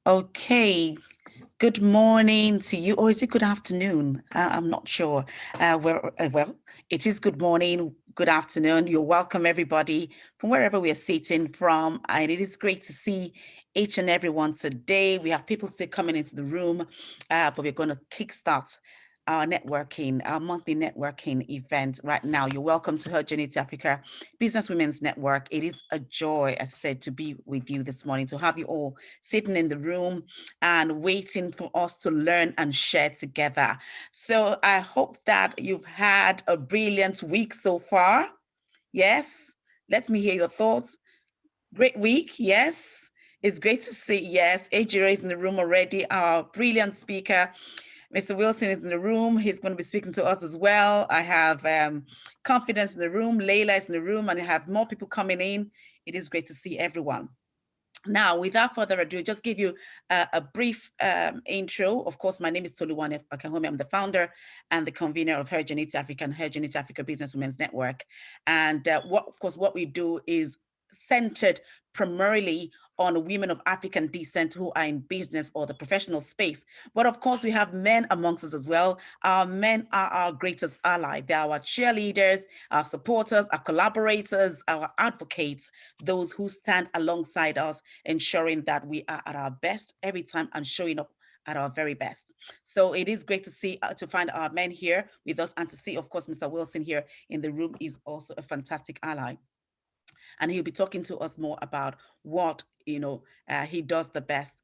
Okay, good morning to you, or is it good afternoon? I'm not sure. Well, it is good morning, good afternoon. You're welcome, everybody, from wherever we are sitting from. And it is great to see each and every one today. We have people still coming into the room, but we're going to kickstart our networking, our monthly networking event right now. You're welcome to Her Journey to Africa Business Women's Network. It is a joy, as I said, to be with you this morning, to have you all sitting in the room and waiting for us to learn and share together. So I hope that you've had a brilliant week so far. Yes, let me hear your thoughts. Great week, yes. It's great to see, yes, Ejiro is in the room already, our brilliant speaker. Mr. Wilson is in the room. He's going to be speaking to us as well. I have confidence in the room. Layla is in the room, and I have more people coming in. It is great to see everyone. Now, without further ado, just give you a brief intro. Of course, my name is Toluwani Akinwumi. I'm the founder and the convener of Her Journey to Africa and Her Journey to Africa Business Women's Network. And what we do is centered primarily on women of African descent who are in business or the professional space. But of course, we have men amongst us as well. Our men are our greatest ally. They are our cheerleaders, our supporters, our collaborators, our advocates, those who stand alongside us, ensuring that we are at our best every time and showing up at our very best. So it is great to see, to find our men here with us, and to see, of course, Mr. Wilson here in the room is also a fantastic ally. And he'll be talking to us more about what he does the best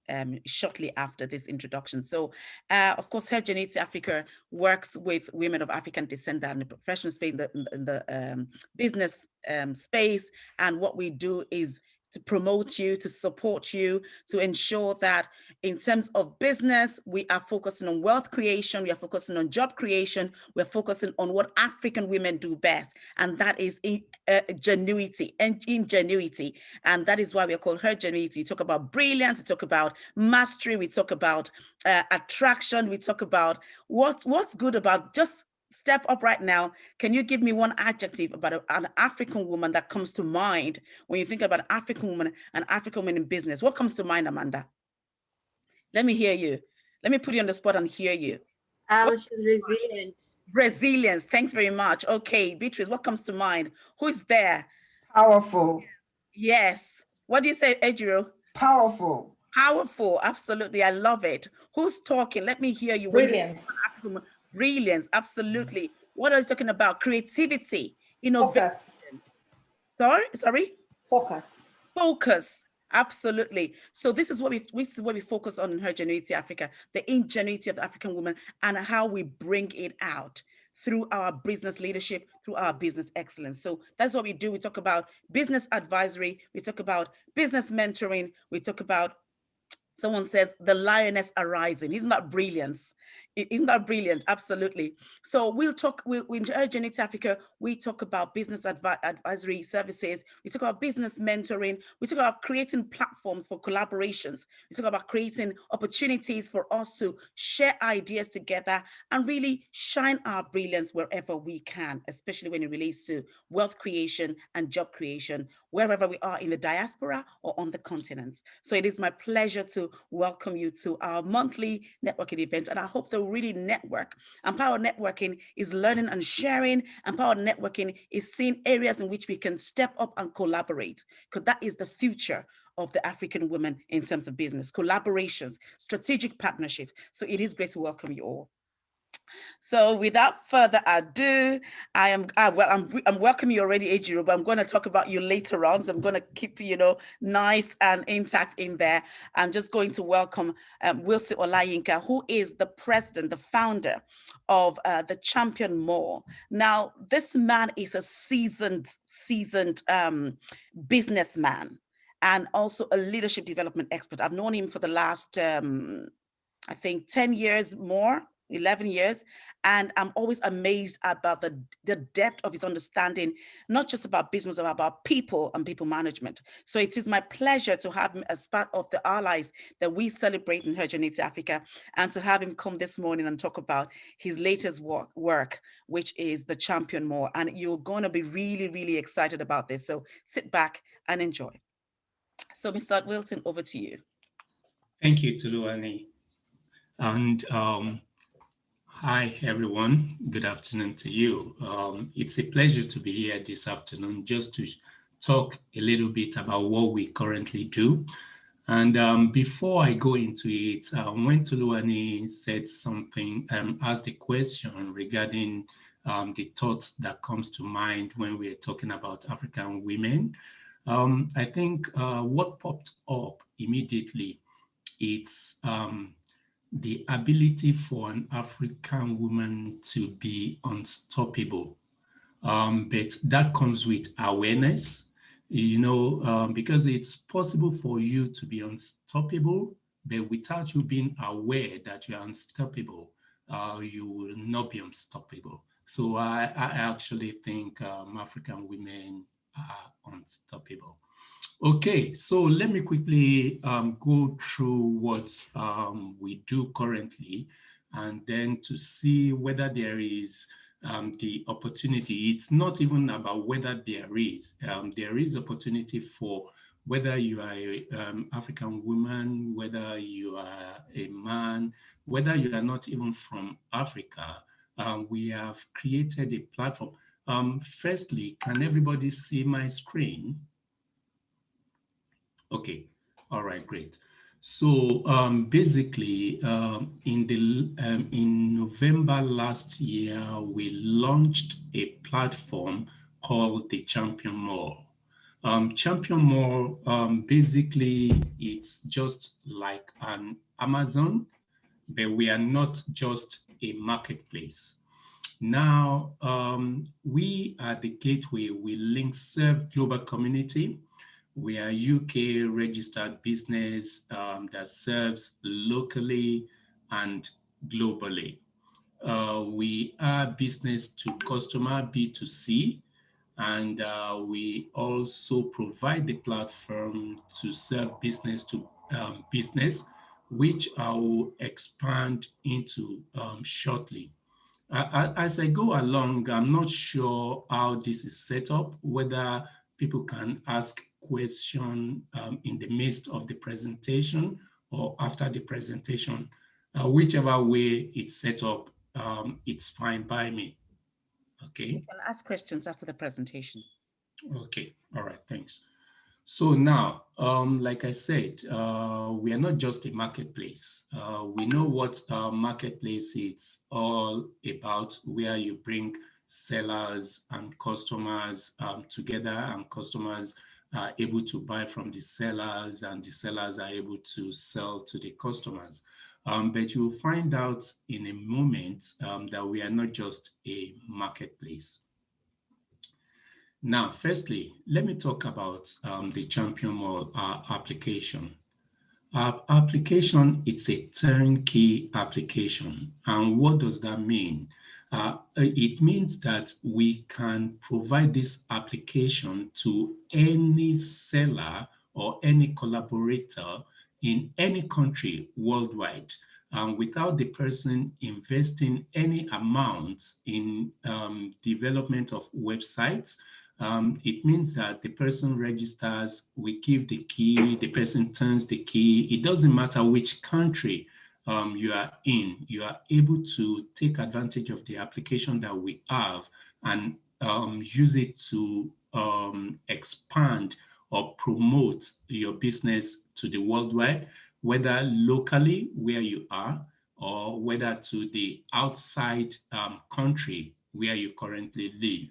shortly after this introduction. So, of course, Her Journey to Africa works with women of African descent in the professional space, in the business space, and what we do is to promote you, to support you, to ensure that in terms of business, we are focusing on wealth creation, we are focusing on job creation, we're focusing on what African women do best, and that is ingenuity and ingenuity. And that is why we are called Her Genuity. We talk about brilliance, we talk about mastery, we talk about attraction, we talk about what's good about just step up right now. Can you give me one adjective about an African woman that comes to mind when you think about an African woman, an African woman in business? What comes to mind, Amanda? Let me hear you. Let me put you on the spot and hear you. She's resilient. Resilience. Thanks very much. Okay, Beatrice, what comes to mind? Who is there? Powerful. Yes. What do you say, Ejiro? Powerful. Powerful. Absolutely. I love it. Who's talking? Let me hear you. When you Brilliant. brilliance. Absolutely. What are you talking about? Creativity, innovation. Focus. Sorry. Focus. Focus. Absolutely. So this is what we focus on in Her Genuity Africa, the ingenuity of the African woman and how we bring it out through our business leadership, through our business excellence. So that's what we do. We talk about business advisory, we talk about business mentoring, we talk about, someone says, the lioness arising. Isn't that brilliance? Isn't that brilliant? Absolutely. So in Her Journey to Africa, we talk about business advisory services. We talk about business mentoring. We talk about creating platforms for collaborations. We talk about creating opportunities for us to share ideas together and really shine our brilliance wherever we can, especially when it relates to wealth creation and job creation, wherever we are in the diaspora or on the continent. So it is my pleasure to welcome you to our monthly networking event, and I hope they'll really network. Empowered networking is learning and sharing. Empowered networking is seeing areas in which we can step up and collaborate, because that is the future of the African woman in terms of business, collaborations, strategic partnership. So it is great to welcome you all. So without further ado, I'm welcoming you already, Ejiro, but I'm going to talk about you later on. So I'm going to keep, nice and intact in there. I'm just going to welcome Wilson Olayinka, who is the president, the founder of the Champion Mall. Now, this man is a seasoned businessman and also a leadership development expert. I've known him for the last, I think, 10 years more. 11 years, and I'm always amazed about the depth of his understanding, not just about business, but about people and people management. So it is my pleasure to have him as part of the allies that we celebrate in Her Journey to Africa, and to have him come this morning and talk about his latest work, which is the Champion Mall. And you're going to be really, really excited about this. So sit back and enjoy. So Mr. Wilson, over to you. Thank you, Tuluani. And hi, everyone. Good afternoon to you. It's a pleasure to be here this afternoon just to talk a little bit about what we currently do. And before I go into it, when Tuluani said something, asked a question regarding the thoughts that comes to mind when we're talking about African women, I think what popped up immediately, it's the ability for an African woman to be unstoppable. But that comes with awareness, because it's possible for you to be unstoppable, but without you being aware that you're unstoppable, you will not be unstoppable. So I actually think African women are unstoppable. Okay, so let me quickly go through what we do currently, and then to see whether there is the opportunity. It's not even about whether there is opportunity for whether you are an African woman, whether you are a man, whether you are not even from Africa. We have created a platform. Firstly, can everybody see my screen? Okay, all right, great. So basically, in November last year, we launched a platform called the Champion Mall. Champion Mall, basically, it's just like an Amazon, but we are not just a marketplace. Now, we are the gateway. We link serve global community. We are UK registered business that serves locally and globally. We are business to customer, B2C, and we also provide the platform to serve business to business, which I will expand into shortly. As I go along, I'm not sure how this is set up, whether people can ask questions in the midst of the presentation or after the presentation. Whichever way it's set up, it's fine by me. Okay. You can ask questions after the presentation. Okay. All right. Thanks. So now, like I said, we are not just a marketplace. We know what marketplace is all about, where you bring sellers and customers together, and customers are able to buy from the sellers, and the sellers are able to sell to the customers. But you'll find out in a moment that we are not just a marketplace. Now, firstly, let me talk about the Champion Mall application. Our application, it's a turnkey application. And what does that mean? It means that we can provide this application to any seller or any collaborator in any country worldwide, without the person investing any amount in development of websites. It means that the person registers, we give the key, the person turns the key. It doesn't matter which country you are in, you are able to take advantage of the application that we have and use it to expand or promote your business to the worldwide, whether locally where you are or whether to the outside country where you currently live.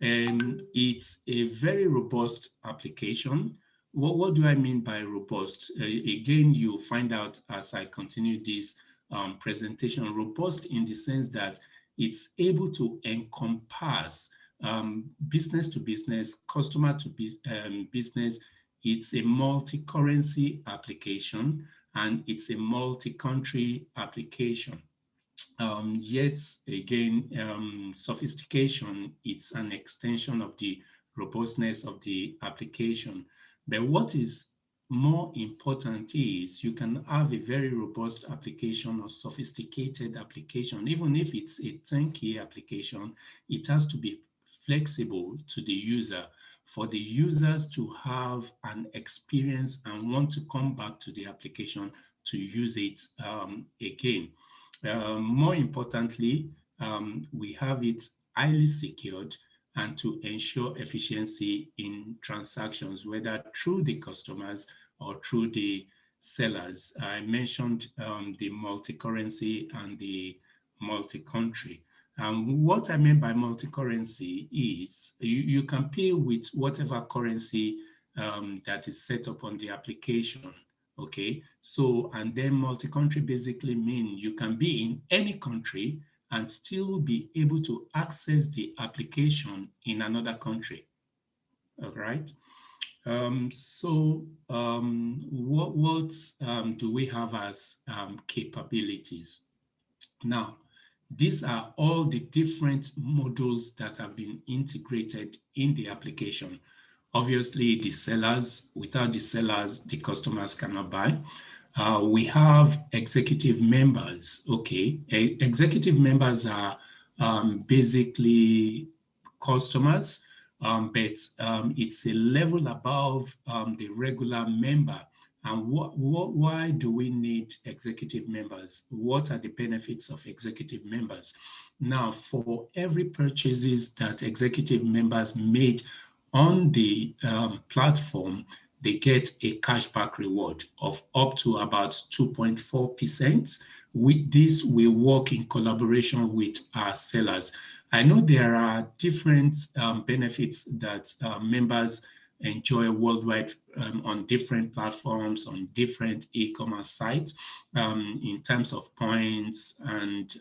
And it's a very robust application. What do I mean by robust? Again, you'll find out as I continue this presentation. Robust in the sense that it's able to encompass business to business, customer to business. It's a multi-currency application, and it's a multi-country application. Yet again, sophistication, it's an extension of the robustness of the application. But what is more important is you can have a very robust application or sophisticated application. Even if it's a turnkey application, it has to be flexible to the user, for the users to have an experience and want to come back to the application to use it again. More importantly, we have it highly secured and to ensure efficiency in transactions, whether through the customers or through the sellers. I mentioned the multi-currency and the multi-country. What I mean by multi-currency is you can pay with whatever currency that is set up on the application. Okay, so and then multi-country basically mean you can be in any country and still be able to access the application in another country. All right. What do we have as capabilities? Now, these are all the different modules that have been integrated in the application. Obviously, the sellers, without the sellers, the customers cannot buy. We have executive members, okay? Executive members are basically customers, but it's a level above the regular member. And why do we need executive members? What are the benefits of executive members? Now, for every purchases that executive members made on the platform, they get a cashback reward of up to about 2.4%. With this, we work in collaboration with our sellers. I know there are different benefits that members enjoy worldwide on different platforms, on different e-commerce sites in terms of points and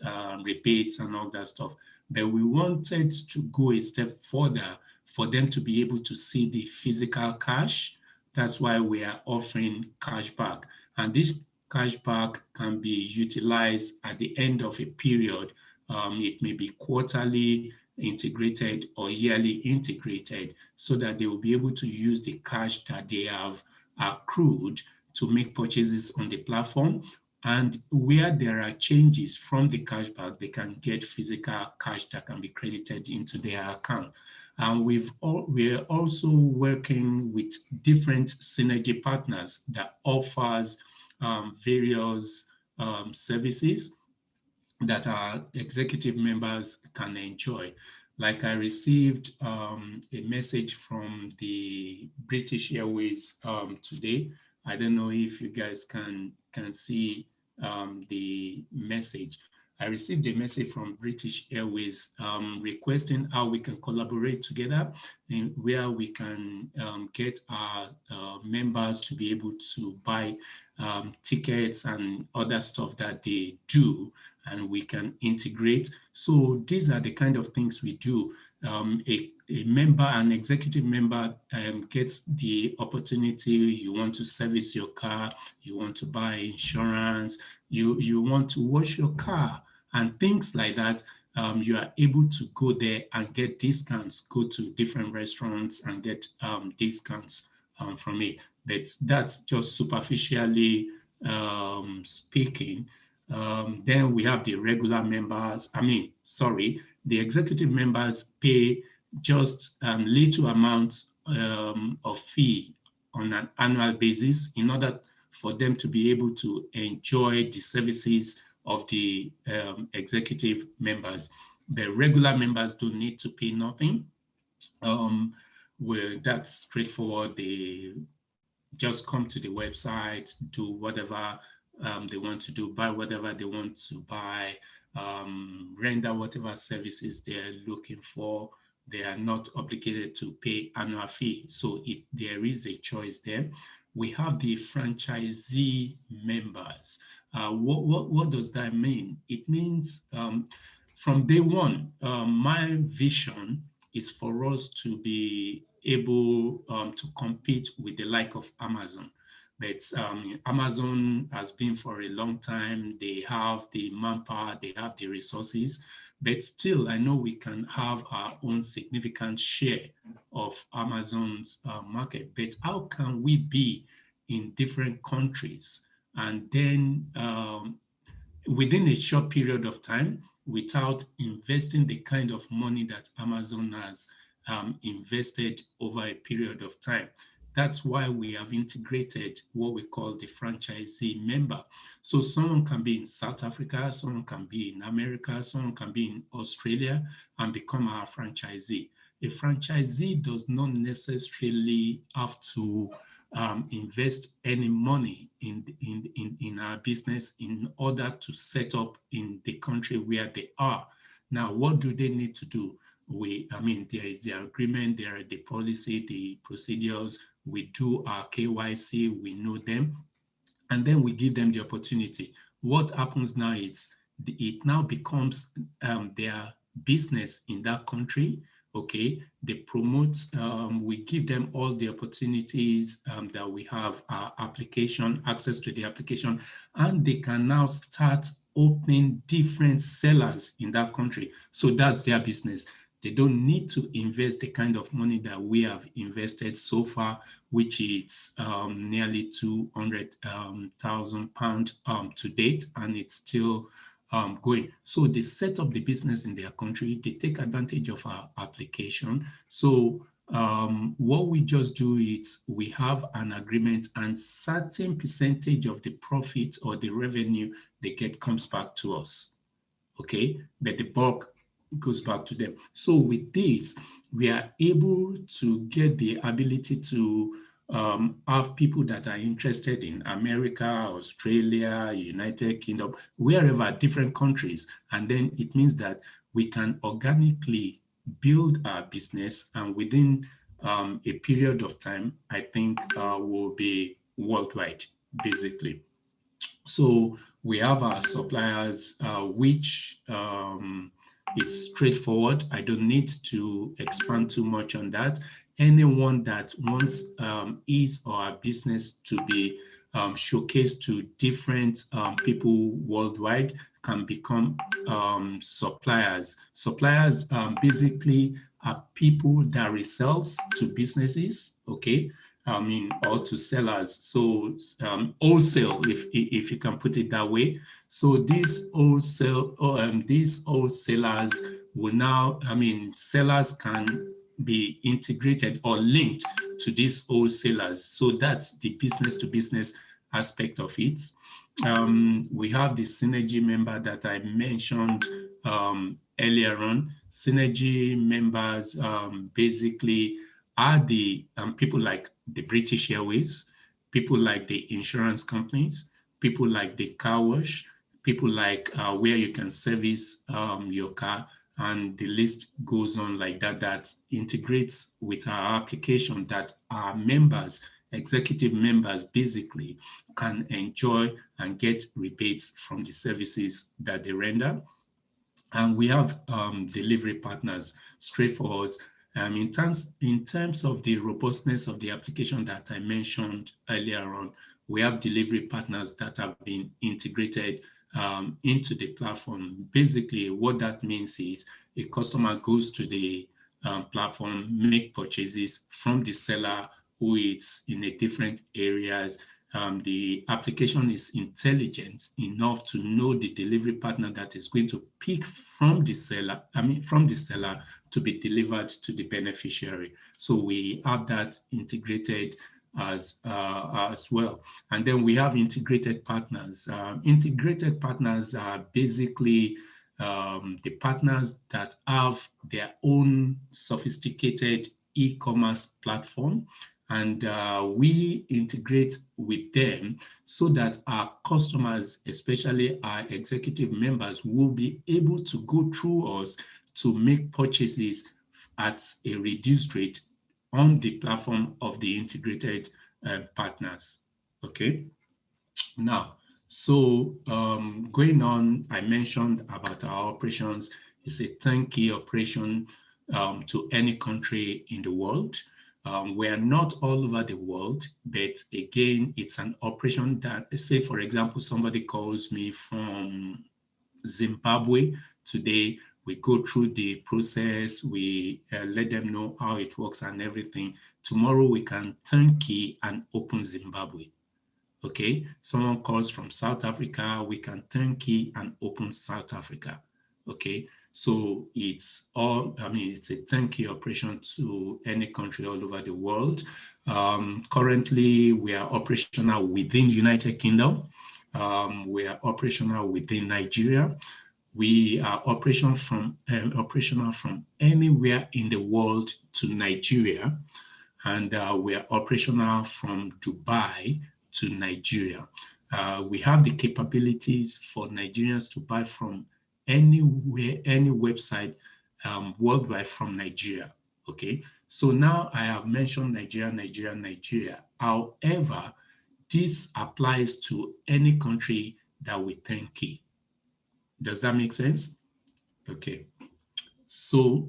rebates and all that stuff. But we wanted to go a step further for them to be able to see the physical cash. That's why we are offering cashback. And this cashback can be utilized at the end of a period. It may be quarterly integrated or yearly integrated so that they will be able to use the cash that they have accrued to make purchases on the platform. And where there are changes from the cashback, they can get physical cash that can be credited into their account. And we're also working with different synergy partners that offers various services that our executive members can enjoy. Like I received a message from the British Airways today. I don't know if you guys can see the message. I received a message from British Airways requesting how we can collaborate together and where we can get our members to be able to buy tickets and other stuff that they do, and we can integrate. So these are the kind of things we do. A member, an executive member gets the opportunity. You want to service your car, you want to buy insurance, you want to wash your car and things like that. You are able to go there and get discounts, go to different restaurants and get discounts from it. But that's just superficially speaking. Then we have the regular members. The executive members pay just little amounts of fee on an annual basis in order for them to be able to enjoy the services of the executive members. The regular members don't need to pay nothing. That's straightforward. They just come to the website, do whatever they want to do, buy whatever they want to buy, render whatever services they're looking for. They are not obligated to pay annual fee. So there is a choice there. We have the franchisee members. What does that mean? It means from day one, my vision is for us to be able to compete with the like of Amazon. But Amazon has been for a long time. They have the manpower, they have the resources, but still I know we can have our own significant share of Amazon's market. But how can we be in different countries and then within a short period of time without investing the kind of money that Amazon has invested over a period of time? That's why we have integrated what we call the franchisee member. So someone can be in South Africa, someone can be in America, someone can be in Australia and become our franchisee. A franchisee does not necessarily have to invest any money in our business in order to set up in the country where they are. Now, what do they need to do? There is the agreement, there are the policy, the procedures. We do our KYC, we know them, and then we give them the opportunity. What happens now is it now becomes their business in that country. Okay, they promote, we give them all the opportunities that we have, our application, access to the application, and they can now start opening different sellers in that country. So that's their business. They don't need to invest the kind of money that we have invested so far, which is nearly £200,000 to date, and it's still going. So they set up the business in their country, they take advantage of our application. So what we just do is we have an agreement, and certain percentage of the profit or the revenue they get comes back to us. Okay, but the bulk goes back to them. So with this, we are able to get the ability to have people that are interested in America, Australia, United Kingdom, wherever, different countries. And then it means that we can organically build our business, and within a period of time, I think will be worldwide, basically. So we have our suppliers, which it's straightforward. I don't need to expand too much on that. Anyone that wants his or her business to be showcased to different people worldwide can become suppliers. Suppliers basically are people that resells to businesses, okay? Or to sellers. So wholesale, if you can put it that way. So these wholesalers will now, sellers can be integrated or linked to these wholesalers. So that's the business to business aspect of it. We have the Synergy member that I mentioned earlier on. Synergy members basically are the people like the British Airways, people like the insurance companies, people like the car wash, people like where you can service your car, and the list goes on like that, that integrates with our application, that our members, executive members, basically can enjoy and get rebates from the services that they render. And we have delivery partners straightforward. In terms of the robustness of the application that I mentioned earlier on, we have delivery partners that have been integrated into the platform. Basically, what that means is a customer goes to the platform, make purchases from the seller who is in a different areas. The application is intelligent enough to know the delivery partner that is going to pick from the seller, to be delivered to the beneficiary. So we have that integrated as well. And then we have integrated partners. Integrated partners are basically the partners that have their own sophisticated e-commerce platform, and we integrate with them so that our customers, especially our executive members, will be able to go through us to make purchases at a reduced rate on the platform of the integrated partners. Okay. Now, so going on, I mentioned about our operations. It's a turnkey operation to any country in the world. We're not all over the world, but again, it's an operation that, say, for example, somebody calls me from Zimbabwe today. We go through the process, we let them know how it works and everything. Tomorrow, we can turnkey and open Zimbabwe. Okay, someone calls from South Africa, we can turnkey and open South Africa. Okay, So it's all, I mean, it's a turnkey operation to any country all over the world. Currently, we are operational within United Kingdom. We are operational within Nigeria. We are operational from anywhere in the world to Nigeria, and we are operational from Dubai to Nigeria. We have the capabilities for Nigerians to buy from anywhere, any website worldwide from Nigeria. Okay, so now I have mentioned Nigeria, Nigeria, Nigeria. However, this applies to any country that we turnkey. Does that make sense? Okay. So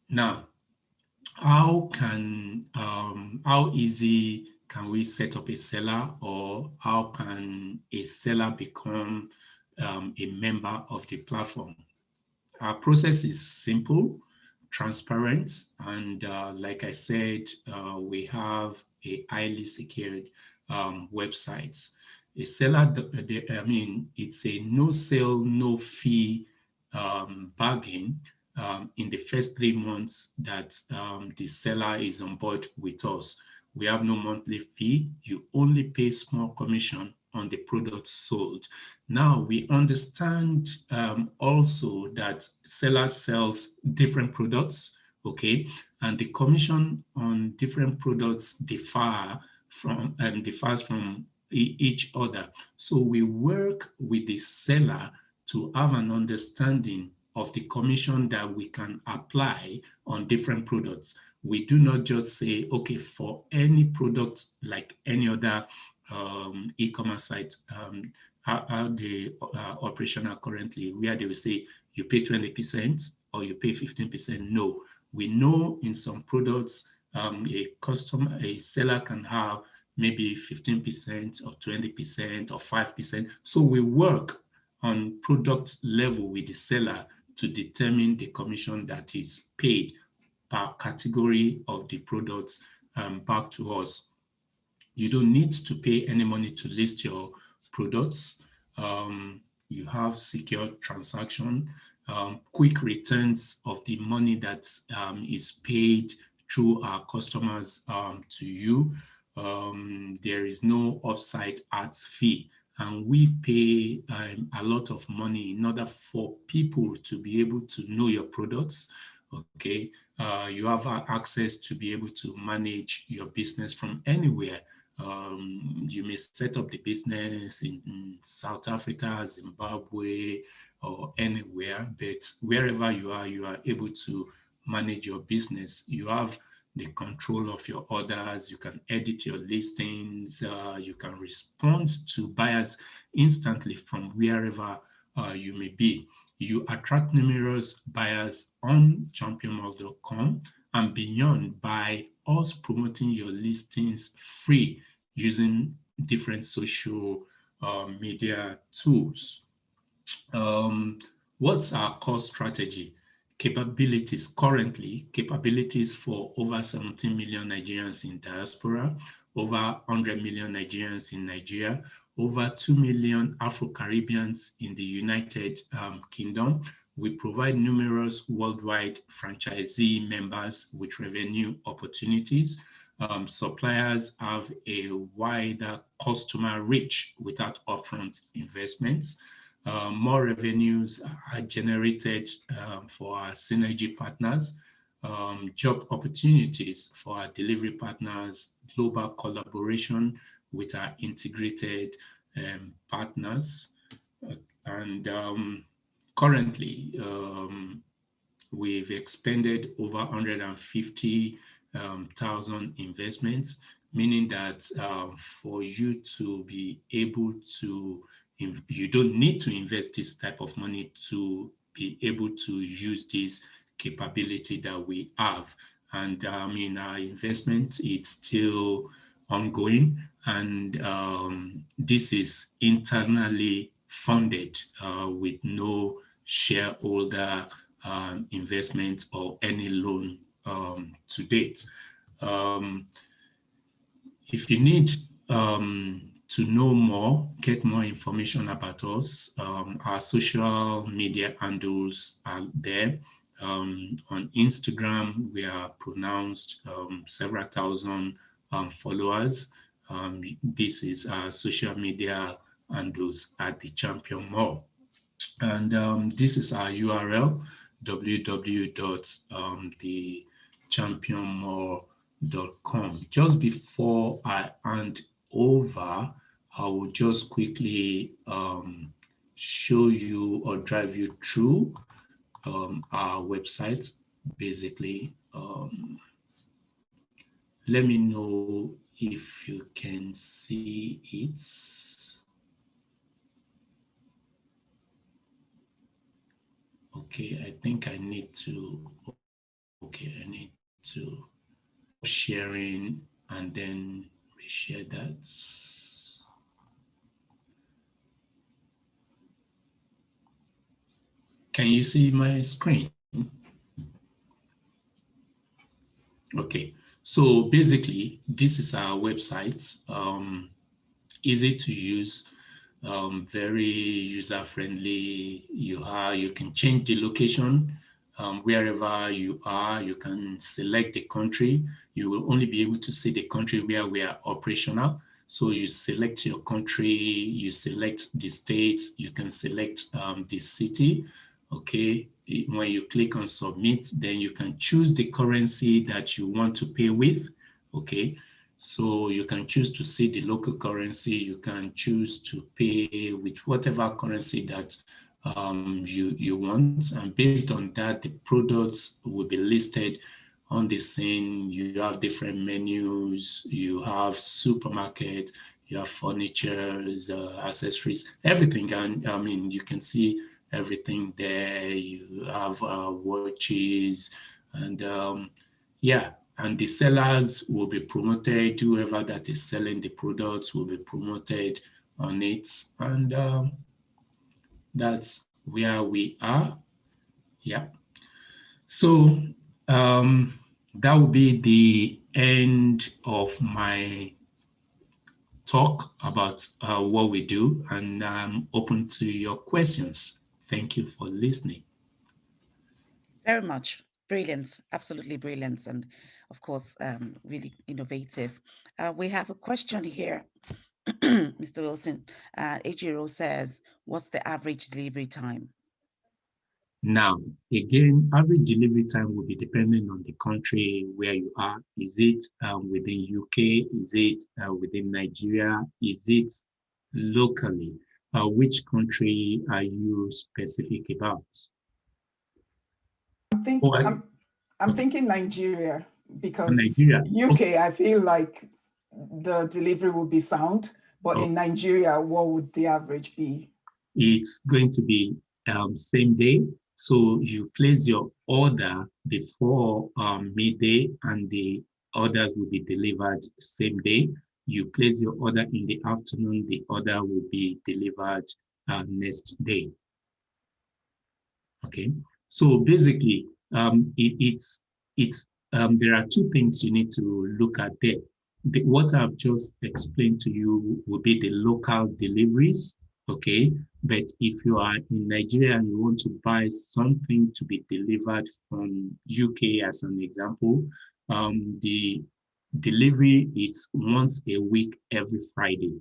now, how easy can we set up a seller, or how can a seller become a member of the platform? Our process is simple, transparent, and like I said, we have a highly secured website. A seller, I mean, it's a no sale, no fee bargain in the first 3 months that the seller is on board with us. We have no monthly fee. You only pay small commission on the products sold. Now, we understand also that sellers sells different products, okay? And the commission on different products differs from each other. So we work with the seller to have an understanding of the commission that we can apply on different products. We do not just say, okay, for any product like any other e-commerce site, how the operational currently, where they will say you pay 20% or you pay 15%. No, we know in some products, a seller can have maybe 15% or 20% or 5%. So we work on product level with the seller to determine the commission that is paid per category of the products back to us. You don't need to pay any money to list your products. You have secure transaction, quick returns of the money that is paid through our customers to you. There is no offsite ads fee, and we pay a lot of money in order for people to be able to know your products. Okay, you have access to be able to manage your business from anywhere. You may set up the business in South Africa, Zimbabwe, or anywhere, but wherever you are able to manage your business. You have the control of your orders, you can edit your listings, you can respond to buyers instantly from wherever you may be. You attract numerous buyers on championmall.com and beyond by us promoting your listings free using different social media tools. What's our core strategy? Capabilities currently, capabilities for over 17 million Nigerians in diaspora, over 100 million Nigerians in Nigeria, over 2 million Afro-Caribbeans in the United Kingdom. We provide numerous worldwide franchisee members with revenue opportunities. Suppliers have a wider customer reach without upfront investments. More revenues are generated for our synergy partners, job opportunities for our delivery partners, global collaboration with our integrated partners. And currently, we've expended over 150,000 investments, meaning that for you to be able to, you don't need to invest this type of money to be able to use this capability that we have. And I mean, our investment is still ongoing, and this is internally funded with no shareholder investment or any loan to date. If you need to know more, get more information about us, our social media handles are there. On Instagram, we are pronounced several thousand followers. This is our social media handles at the Champion Mall. And this is our URL, www.thechampionmall.com. Just before I hand over, I will just quickly show you or drive you through our website. Basically, let me know if you can see it. Okay, I think I need to, okay, I need to sharing and then reshare that. Can you see my screen? Okay, so basically, this is our website, easy to use, very user-friendly. You can change the location wherever you are. You can select the country. You will only be able to see the country where we are operational. So you select your country, you select the state, you can select the city. Okay, when you click on submit, then you can choose the currency that you want to pay with. Okay, so you can choose to see the local currency, you can choose to pay with whatever currency that you want. And based on that, the products will be listed on the scene. You have different menus, you have supermarket, you have furniture, accessories, everything. And I mean, you can see everything there. You have watches and yeah. And the sellers will be promoted. Whoever that is selling the products will be promoted on it. And that's where we are. Yeah. So that will be the end of my talk about what we do. And I'm open to your questions. Thank you for listening. Very much. Brilliant. Absolutely brilliant. And of course, really innovative. We have a question here. Mr. Wilson, Ejiro says, what's the average delivery time? Now, again, average delivery time will be depending on the country where you are. Is it within UK? Is it within Nigeria? Is it locally? Which country are you specific about? I'm thinking Nigeria, because Nigeria. UK, I feel like the delivery will be sound, but in Nigeria, what would the average be? It's going to be same day. So you place your order before midday, and the orders will be delivered same day. You place your order in the afternoon, the order will be delivered next day. Okay, so basically, there are two things you need to look at there. What I've just explained to you will be the local deliveries, okay? But if you are in Nigeria and you want to buy something to be delivered from UK, as an example, the delivery is once a week, every Friday.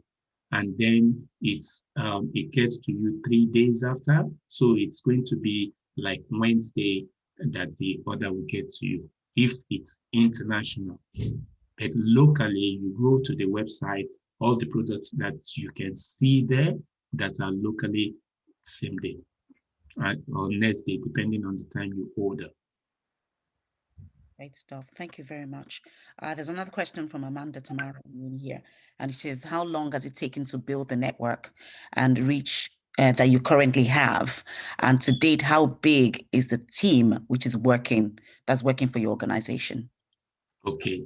And then it gets to you 3 days after. So it's going to be like Wednesday that the order will get to you if it's international. But locally, you go to the website, all the products that you can see there that are locally same day or next day, depending on the time you order. Great stuff. Thank you very much. There's another question from Amanda Tamara in here, and it says, how long has it taken to build the network and reach that you currently have? And to date, how big is the team that's working for your organization? Okay.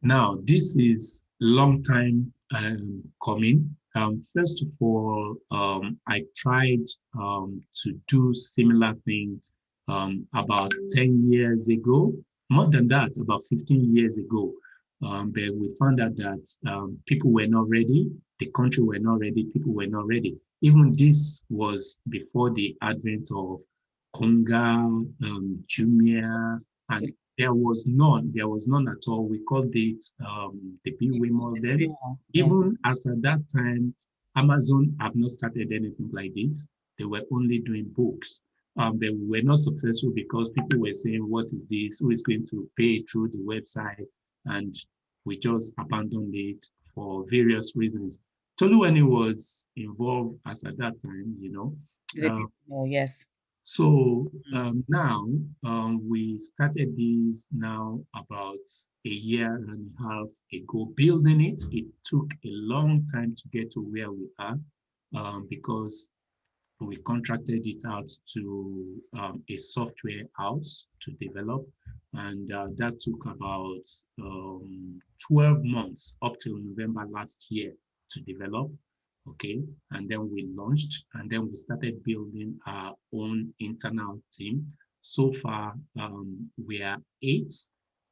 Now, this is long time coming. First of all, I tried to do similar thing about 10 years ago, more than that, about 15 years ago. but we found out that people were not ready, the country were not ready, people were not ready. Even this was before the advent of Konga, Jumia, and there was none at all. We called it the B-way model. Even as at that time, Amazon have not started anything like this. They were only doing books. But we were not successful because people were saying, what is this? Who is going to pay through the website? And we just abandoned it for various reasons. Toluwani was involved as at that time, you know. Oh, yes. So now we started this now about a year and a half ago, building it. It took a long time to get to where we are because we contracted it out to a software house to develop. And that took about 12 months up till November last year to develop. Okay, and then we launched, and then we started building our own internal team. So far, we are 8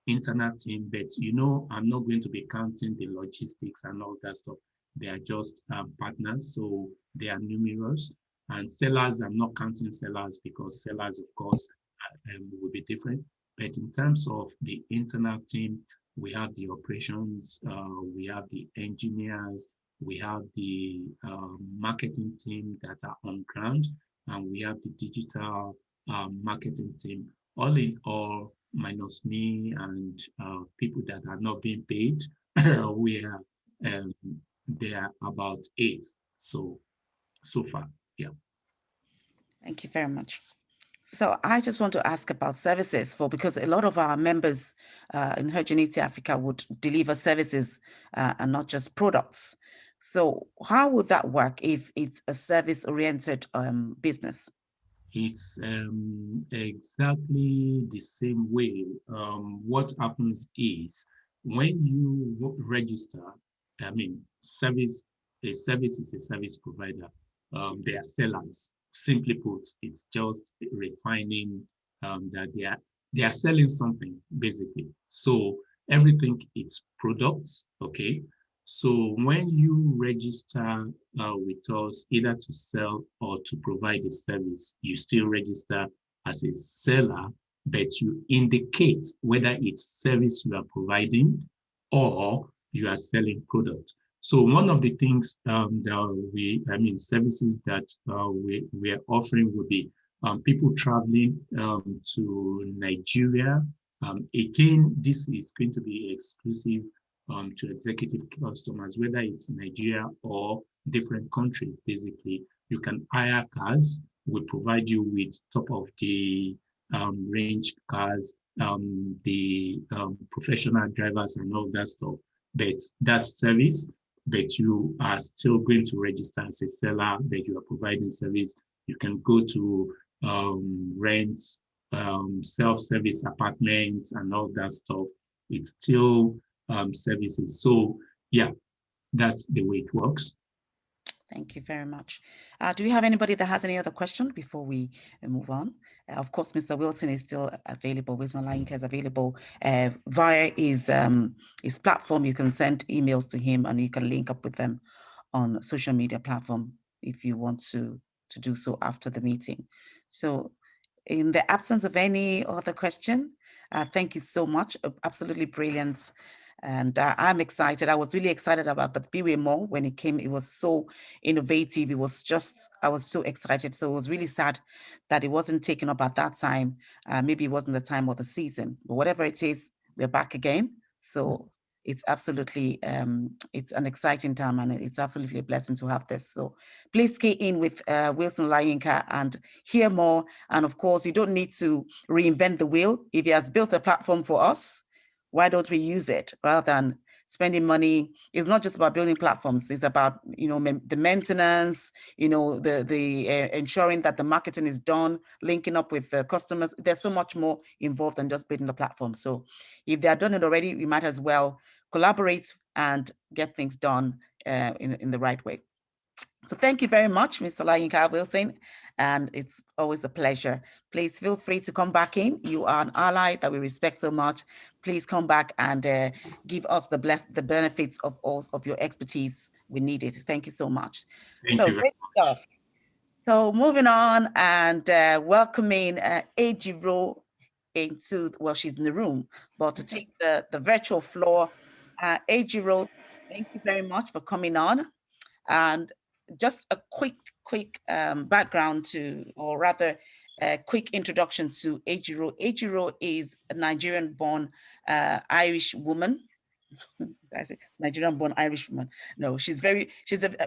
internal team, but you know, I'm not going to be counting the logistics and all that stuff. They are just partners, so they are numerous. And sellers, I'm not counting sellers because sellers, of course, will be different. But in terms of the internal team, we have the operations, we have the engineers, we have the marketing team that are on ground, and we have the digital marketing team. All in all, minus me and people that are not being paid, we are there are about 8 so far. Yeah. Thank you very much. So I just want to ask about services because a lot of our members in Hergeneity Africa would deliver services and not just products. So how would that work if it's a service-oriented business? It's exactly the same way. What happens is when you register, I mean, a service is a service provider. They are sellers. Simply put, it's just refining that they are selling something basically. So everything is products, okay? So when you register with us, either to sell or to provide a service, you still register as a seller, but you indicate whether it's service you are providing or you are selling product. So one of the things services that we are offering would be people traveling to Nigeria. Again, this is going to be exclusive to executive customers, whether it's Nigeria or different countries. Basically, you can hire cars. We provide you with top of the range cars, the professional drivers and all that stuff. But that's service, but you are still going to register as a seller, but you are providing service. You can go to rent, self-service apartments and all that stuff. It's still services. So yeah, that's the way it works. Thank you very much. Do we have anybody that has any other question before we move on? Of course, Mr. Wilson is still available. Wilson Olayinka is available via his platform. You can send emails to him and you can link up with them on social media platform if you want to do so after the meeting. So in the absence of any other question, thank you so much. Absolutely brilliant. And I'm excited. I was really excited about the B-way More when it came. It was so innovative. It was just, I was so excited. So it was really sad that it wasn't taken up at that time. Maybe it wasn't the time or the season, but whatever it is, we're back again. So it's absolutely, it's an exciting time and it's absolutely a blessing to have this. So please key in with Wilson Olayinka and hear more. And of course, you don't need to reinvent the wheel. If he has built a platform for us, why don't we use it rather than spending money? It's not just about building platforms. It's about, the maintenance, the ensuring that the marketing is done, linking up with the customers. There's so much more involved than just building the platform. So if they are done it already, we might as well collaborate and get things done in the right way. So thank you very much, Mr. Olayinka Wilson, and it's always a pleasure. Please feel free to come back in. You are an ally that we respect so much. Please come back and give us the benefits of all of your expertise. We need it. Thank you so much. Thank So you very great stuff. So moving on and welcoming Ejiro into, well, she's in the room, but to take the virtual floor. Ejiro, thank you very much for coming on. And just a quick background to, or rather a quick introduction to Ejiro. Ejiro is a Nigerian-born Irish woman. I say Nigerian-born Irish woman. No, she's a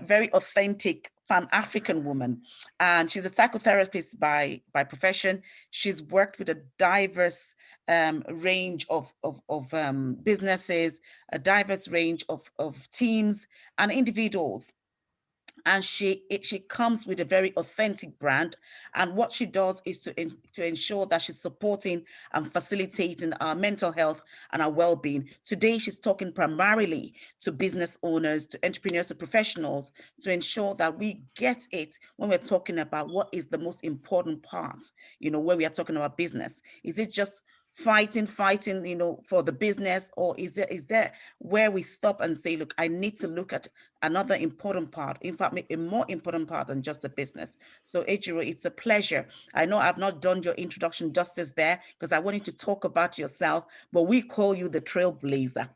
very authentic Pan-African woman, and she's a psychotherapist by profession. She's worked with a diverse range of businesses, a diverse range of teams and individuals. And she comes with a very authentic brand, and what she does is to ensure that she's supporting and facilitating our mental health and our well-being. Today she's talking primarily to business owners, to entrepreneurs, to professionals, to ensure that we get it when we're talking about what is the most important part, when we are talking about business. Is it just fighting, for the business, or is there where we stop and say, look, I need to look at another important part, in fact, a more important part than just the business. So Ejiro, it's a pleasure. I know I've not done your introduction justice there because I wanted to talk about yourself, but we call you the trailblazer.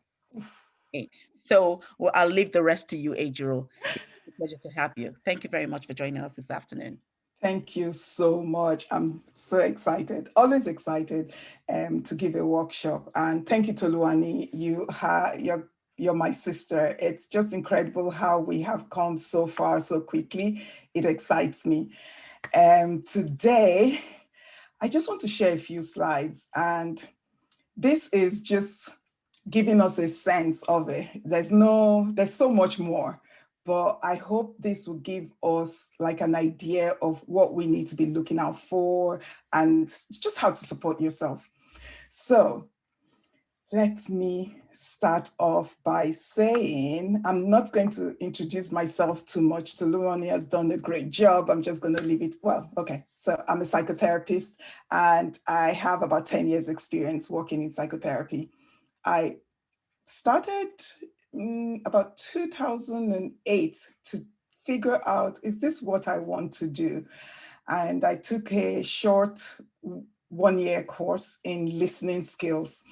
Okay. So I'll leave the rest to you, Ejiro. It's a pleasure to have you. Thank you very much for joining us this afternoon. Thank you so much. I'm so excited, always excited to give a workshop. And thank you, Toluwani. You're my sister. It's just incredible how we have come so far so quickly. It excites me. Today, I just want to share a few slides. And this is just giving us a sense of it. There's so much more. But I hope this will give us like an idea of what we need to be looking out for and just how to support yourself. So let me start off by saying, I'm not going to introduce myself too much. Toluwani has done a great job. I'm just going to leave it. Well, okay. So I'm a psychotherapist and I have about 10 years experience working in psychotherapy. I started about 2008 to figure out, is this what I want to do? And I took a short 1-year course in listening skills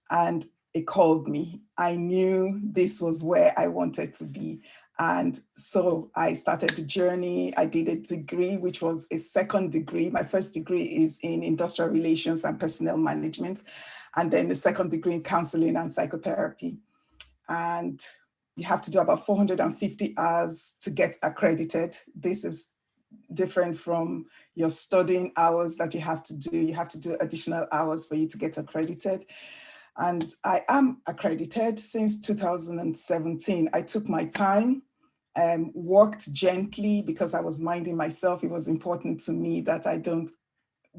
and it called me. I knew this was where I wanted to be. And so I started the journey. I did a degree, which was a second degree. My first degree is in industrial relations and personnel management, and then the second degree in counseling and psychotherapy. And you have to do about 450 hours to get accredited. This is different from your studying hours that you have to do. You have to do additional hours for you to get accredited. And I am accredited since 2017. I took my time and worked gently because I was minding myself. It was important to me that I don't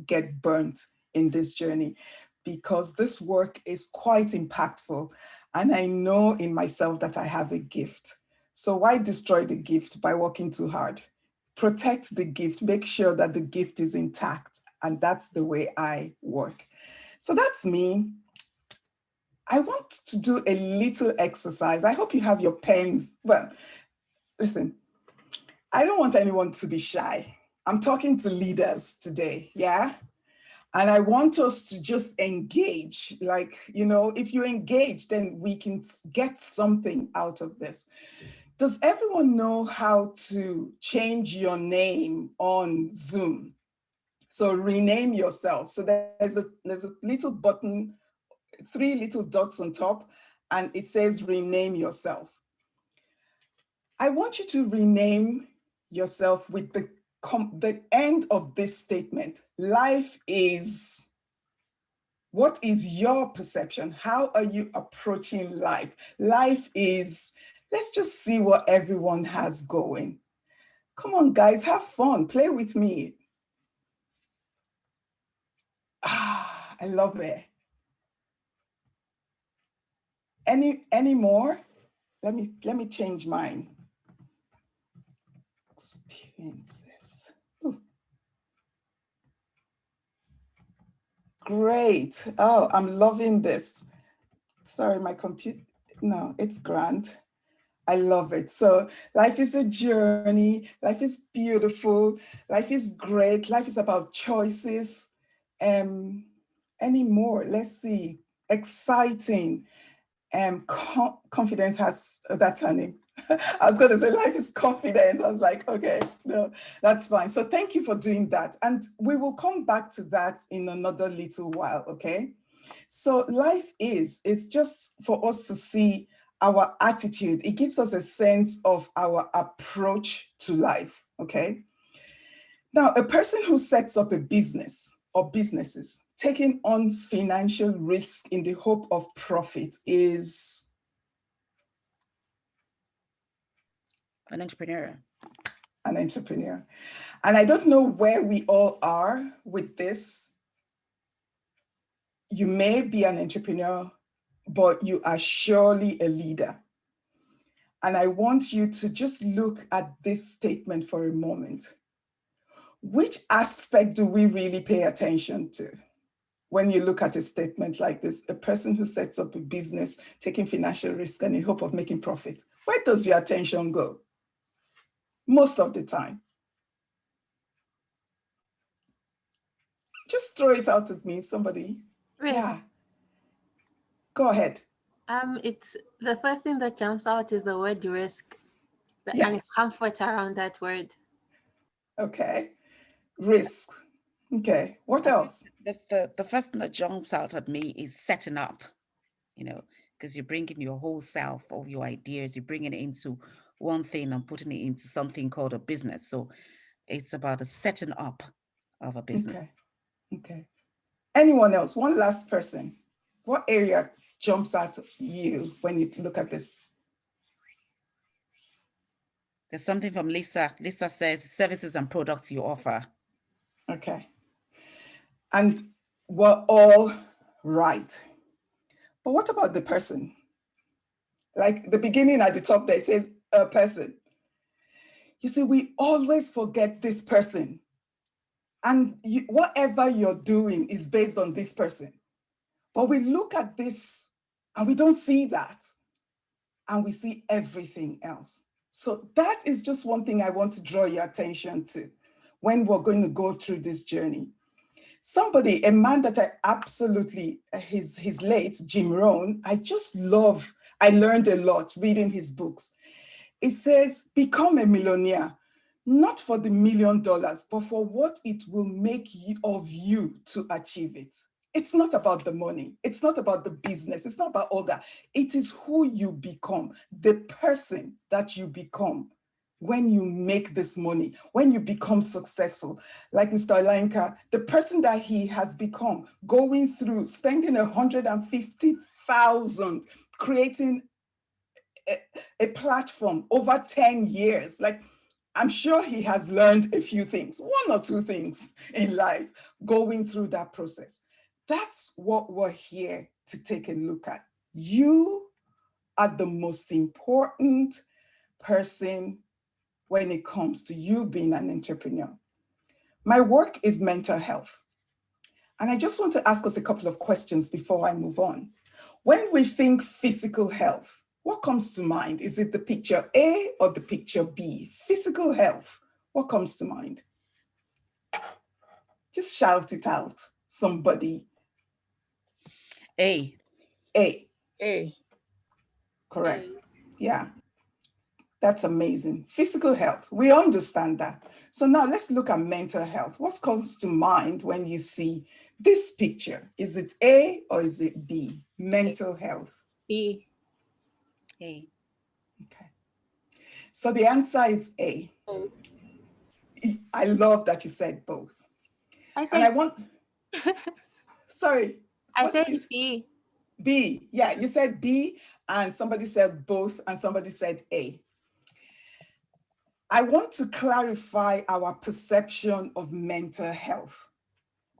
get burnt in this journey because this work is quite impactful. And I know in myself that I have a gift. So why destroy the gift by working too hard? Protect the gift, make sure that the gift is intact. And that's the way I work. So that's me. I want to do a little exercise. I hope you have your pens. Well, listen, I don't want anyone to be shy. I'm talking to leaders today, yeah? And I want us to just engage. Like, if you engage, then we can get something out of this. Does everyone know how to change your name on Zoom? So rename yourself. So there's a little button, 3 little dots on top, and it says rename yourself. I want you to rename yourself with the end of this statement. Life is, what is your perception? How are you approaching life? Life is, let's just see what everyone has going. Come on, guys, have fun, play with me. I love it. Any more? Let me change mine. Princess. Ooh. Great. Oh, I'm loving this. Sorry, my computer. No, it's grand. I love it. So life is a journey. Life is beautiful. Life is great. Life is about choices. Any more? Let's see. Exciting. Confidence has, that's her name. I was going to say life is confident. I was like, okay, no, that's fine. So thank you for doing that. And we will come back to that in another little while, okay? So life is just for us to see our attitude. It gives us a sense of our approach to life, okay? Now, a person who sets up a business or businesses taking on financial risk in the hope of profit is An entrepreneur. an entrepreneur. And I don't know where we all are with this. You may be an entrepreneur, but you are surely a leader. And I want you to just look at this statement for a moment. Which aspect do we really pay attention to when you look at a statement like this? A person who sets up a business, taking financial risk in the hope of making profit. Where does your attention go? Most of the time. Just throw it out at me, somebody. Risk. Yeah. Go ahead. It's the first thing that jumps out is the word risk, and Yes. comfort around that word. Okay. Risk. Okay. What else? The first thing that jumps out at me is setting up, because you're bringing your whole self, all your ideas, you're bringing it into one thing and putting it into something called a business. So it's about the setting up of a business. Okay. Okay. Anyone else? One last person. What area jumps out at you when you look at this? There's something from Lisa. Lisa says services and products you offer. Okay. And we're all right. But what about the person? Like the beginning at the top there, it says a person. You see, we always forget this person. And whatever you're doing is based on this person. But we look at this and we don't see that. And we see everything else. So that is just one thing I want to draw your attention to when we're going to go through this journey. Somebody, a man that I absolutely, he's late, Jim Rohn, I learned a lot reading his books. It says, become a millionaire, not for the $1 million, but for what it will make of you to achieve it. It's not about the money. It's not about the business. It's not about all that. It is who you become, the person that you become when you make this money, when you become successful. Like Mr. Olayinka, the person that he has become, going through, spending 150,000, creating a platform over 10 years. Like, I'm sure he has learned a few things, one or two things in life, going through that process. That's what we're here to take a look at. You are the most important person when it comes to you being an entrepreneur. My work is mental health. And I just want to ask us a couple of questions before I move on. When we think physical health, what comes to mind? Is it the picture A or the picture B? Physical health, what comes to mind? Just shout it out, somebody. A. A. A. Correct. Yeah. That's amazing. Physical health, we understand that. So now let's look at mental health. What comes to mind when you see this picture? Is it A or is it B? Mental health. B. A. Okay. So the answer is A. Oh. I love that you said both. I And I said want, sorry. I what did said you- B. B, yeah, you said B and somebody said both and somebody said A. I want to clarify our perception of mental health.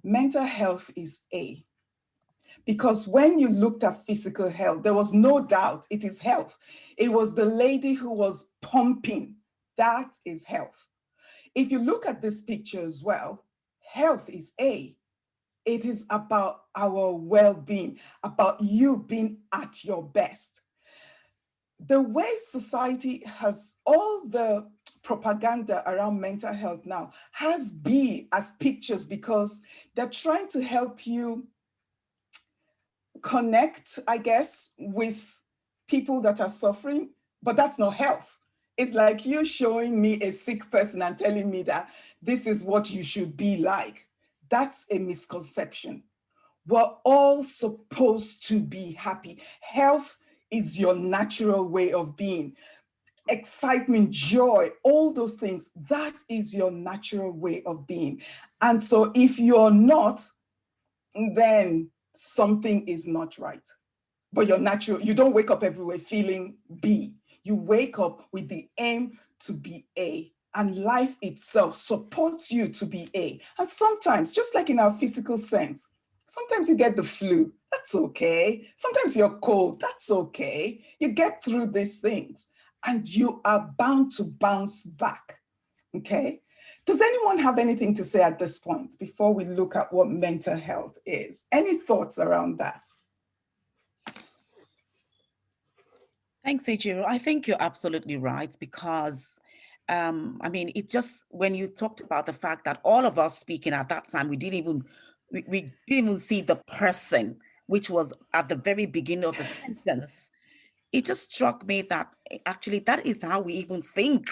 Mental health is A. Because when you looked at physical health, there was no doubt it is health. It was the lady who was pumping. That is health. If you look at this picture as well, health is A. It is about our well-being, about you being at your best. The way society has all the propaganda around mental health now has B as pictures because they're trying to help you connect, I guess, with people that are suffering, but that's not health. It's like you showing me a sick person and telling me that this is what you should be like. That's a misconception. We're all supposed to be happy. Health is your natural way of being. Excitement, joy, all those things, that is your natural way of being. And so if you're not, then something is not right. But you're natural, you don't wake up every way feeling B. You wake up with the aim to be A. And life itself supports you to be A. And sometimes, just like in our physical sense, sometimes you get the flu, that's okay. Sometimes you're cold, that's okay. You get through these things and you are bound to bounce back, okay? Does anyone have anything to say at this point before we look at what mental health is? Any thoughts around that? Thanks, Ejiro. I think you're absolutely right because, I mean, it just, when you talked about the fact that all of us speaking at that time, we didn't even see the person, which was at the very beginning of the sentence. It just struck me that actually that is how we even think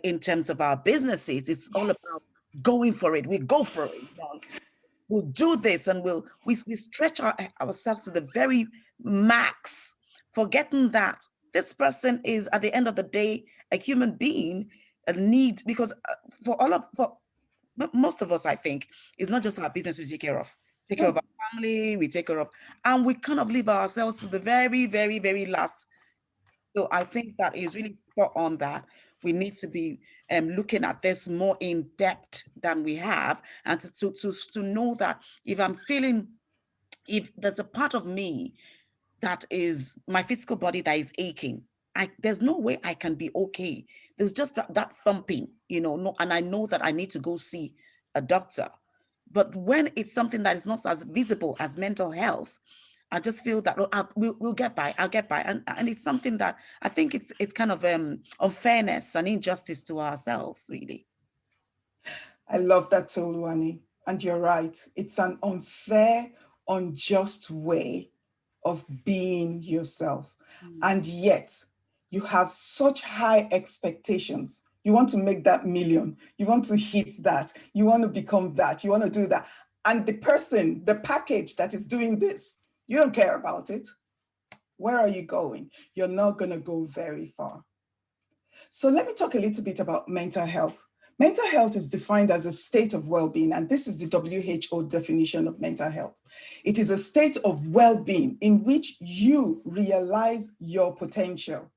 in terms of our businesses. It's all about going for it. We go for it. We'll do this and we stretch ourselves to the very max, forgetting that this person is at the end of the day a human being, a need, because for most of us, I think, it's not just our business we take care of. Take care of our family, we take care of, and we kind of leave ourselves to the very, very, very last. So I think that is really spot on that we need to be looking at this more in depth than we have, and to know that if I'm feeling, if there's a part of me that is my physical body that is aching, there's no way I can be okay. There's just that thumping, no, and I know that I need to go see a doctor. But when it's something that is not as visible as mental health, I just feel that we'll get by. I'll get by, and it's something that I think it's kind of unfairness and injustice to ourselves, really. I love that, Toluwani, and you're right. It's an unfair, unjust way of being yourself, and yet you have such high expectations. You want to make that million. You want to hit that. You want to become that. You want to do that, and the person, the package that is doing this, you don't care about it. Where are you going? You're not going to go very far. So let me talk a little bit about mental health. Mental health is defined as a state of well-being, and this is the WHO definition of mental health. It is a state of well-being in which you realize your potential.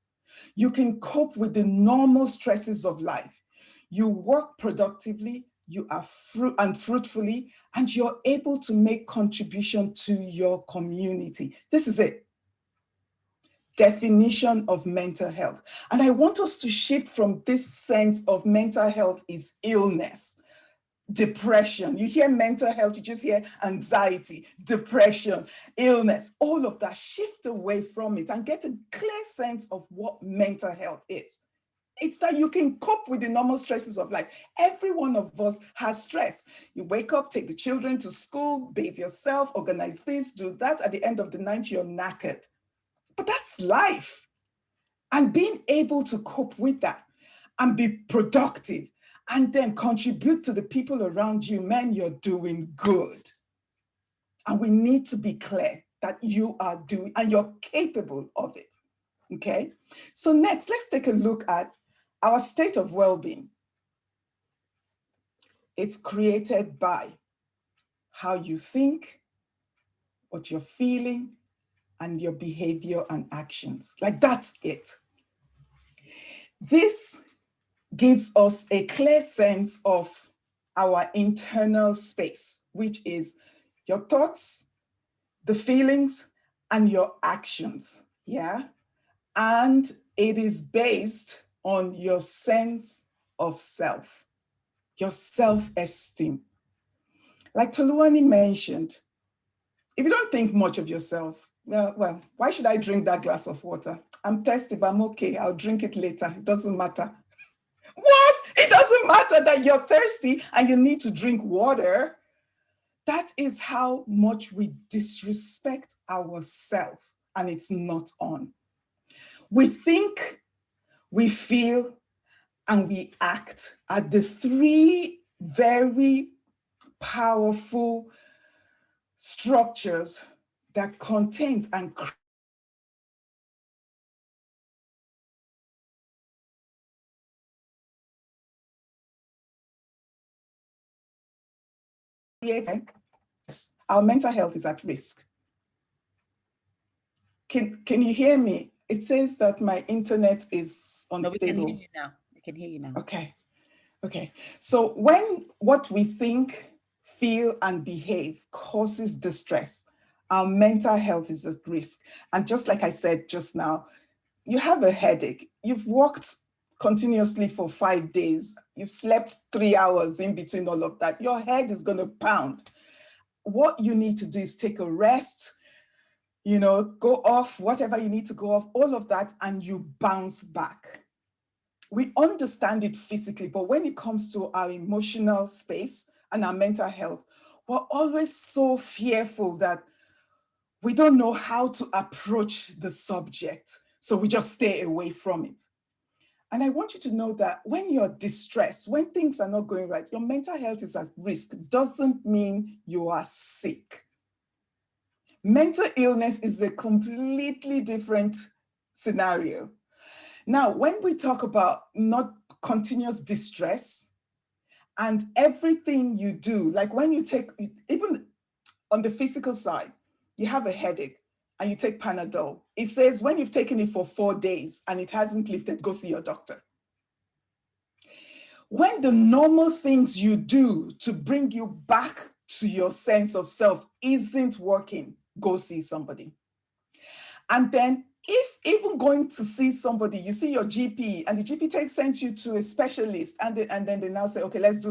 You can cope with the normal stresses of life. You work productively, you are fruitfully, and you're able to make contribution to your community. This is it. Definition of mental health. And I want us to shift from this sense of mental health is illness, depression. You hear mental health, you just hear anxiety, depression, illness, all of that. Shift away from it and get a clear sense of what mental health is. It's that you can cope with the normal stresses of life. Every one of us has stress. You wake up, take the children to school, bathe yourself, organize this, do that. At the end of the night, you're knackered. But that's life. And being able to cope with that and be productive and then contribute to the people around you, man, you're doing good. And we need to be clear that you are doing and you're capable of it. Okay? So next, let's take a look at our state of well-being. It's created by how you think, what you're feeling, and your behavior and actions. Like that's it. This gives us a clear sense of our internal space, which is your thoughts, the feelings, and your actions. Yeah. And it is based on your sense of self. your self-esteem. Like Toluwani mentioned, if you don't think much of yourself, well, why should I drink that glass of water? I'm thirsty, but I'm okay. I'll drink it later. It doesn't matter. What? It doesn't matter that you're thirsty and you need to drink water. That is how much we disrespect ourselves, and it's not on. We think, we feel, and we act are the three very powerful structures that contains and creates our mental health is at risk. Can you hear me? It says that my internet is unstable. No, we can hear you now. We can hear you now. Okay. So when what we think, feel, and behave causes distress, our mental health is at risk. And just like I said just now, you have a headache. You've worked continuously for 5 days. You've slept 3 hours in between all of that. Your head is going to pound. What you need to do is take a rest, go off whatever you need to go off, all of that, and you bounce back. We understand it physically, but when it comes to our emotional space and our mental health, we're always so fearful that we don't know how to approach the subject. So we just stay away from it. And I want you to know that when you're distressed, when things are not going right, your mental health is at risk. Doesn't mean you are sick. Mental illness is a completely different scenario. Now, when we talk about not continuous distress and everything you do, like when you take, even on the physical side, you have a headache and you take Panadol. It says when you've taken it for 4 days and it hasn't lifted, go see your doctor. When the normal things you do to bring you back to your sense of self isn't working, go see somebody. And then if even going to see somebody, you see your GP and the GP sends you to a specialist and then they now say, okay, let's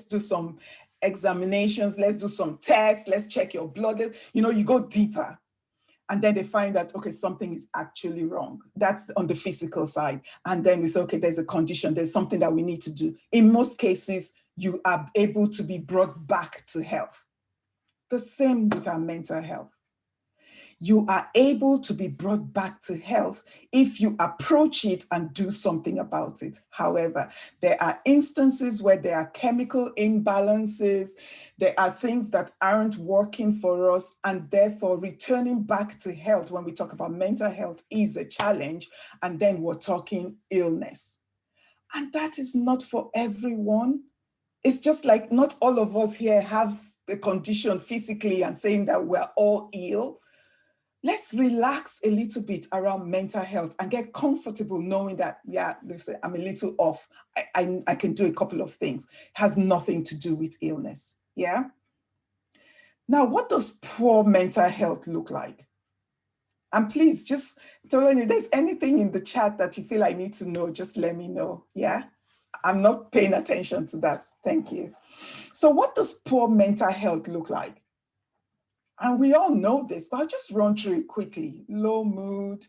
do some examinations, let's do some tests, let's check your blood. You go deeper. And then they find that, okay, something is actually wrong. That's on the physical side. And then we say, okay, there's a condition, there's something that we need to do. In most cases, you are able to be brought back to health. The same with our mental health. You are able to be brought back to health if you approach it and do something about it. However, there are instances where there are chemical imbalances, there are things that aren't working for us, and therefore returning back to health when we talk about mental health is a challenge, and then we're talking illness. And that is not for everyone. It's just like not all of us here have the condition physically and saying that we're all ill. Let's relax a little bit around mental health and get comfortable knowing that, yeah, listen, I'm a little off. I can do a couple of things. It has nothing to do with illness, yeah? Now, what does poor mental health look like? And please just tell me if there's anything in the chat that you feel I need to know, just let me know, yeah? I'm not paying attention to that, thank you. So what does poor mental health look like? And we all know this, but I'll just run through it quickly. Low mood,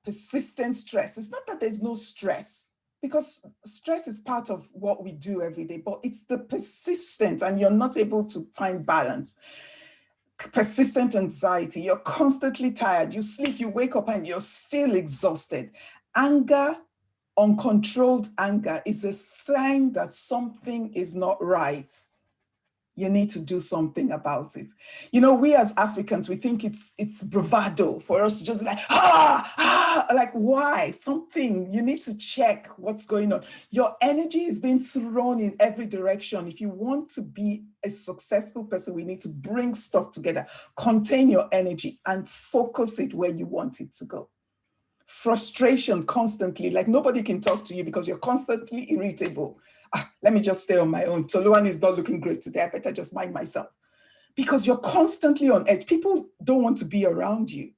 persistent stress. It's not that there's no stress, because stress is part of what we do every day, but it's the persistent and you're not able to find balance. Persistent anxiety, you're constantly tired, you sleep, you wake up and you're still exhausted. Anger, uncontrolled anger is a sign that something is not right. You need to do something about it. We as Africans, we think it's bravado for us to just like, like why? You need to check what's going on. Your energy is being thrown in every direction. If you want to be a successful person, we need to bring stuff together, contain your energy and focus it where you want it to go. Frustration constantly, like nobody can talk to you because you're constantly irritable. Let me just stay on my own. Toluwani is not looking great today. I better just mind myself. Because you're constantly on edge. People don't want to be around you.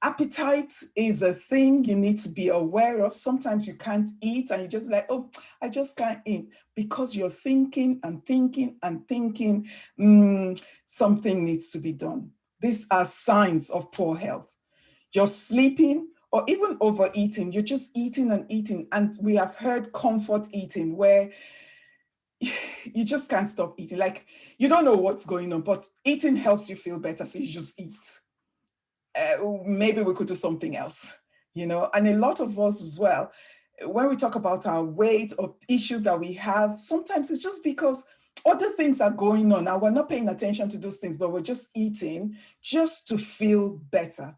Appetite is a thing you need to be aware of. Sometimes you can't eat and you're just like, oh, I just can't eat, because you're thinking and thinking and thinking, something needs to be done. These are signs of poor health. You're sleeping or even overeating. You're just eating and eating. And we have heard comfort eating, where you just can't stop eating. Like, you don't know what's going on, but eating helps you feel better, so you just eat. Maybe we could do something else, you know? And a lot of us as well, when we talk about our weight or issues that we have, sometimes it's just because other things are going on. Now, we're not paying attention to those things, but we're just eating just to feel better.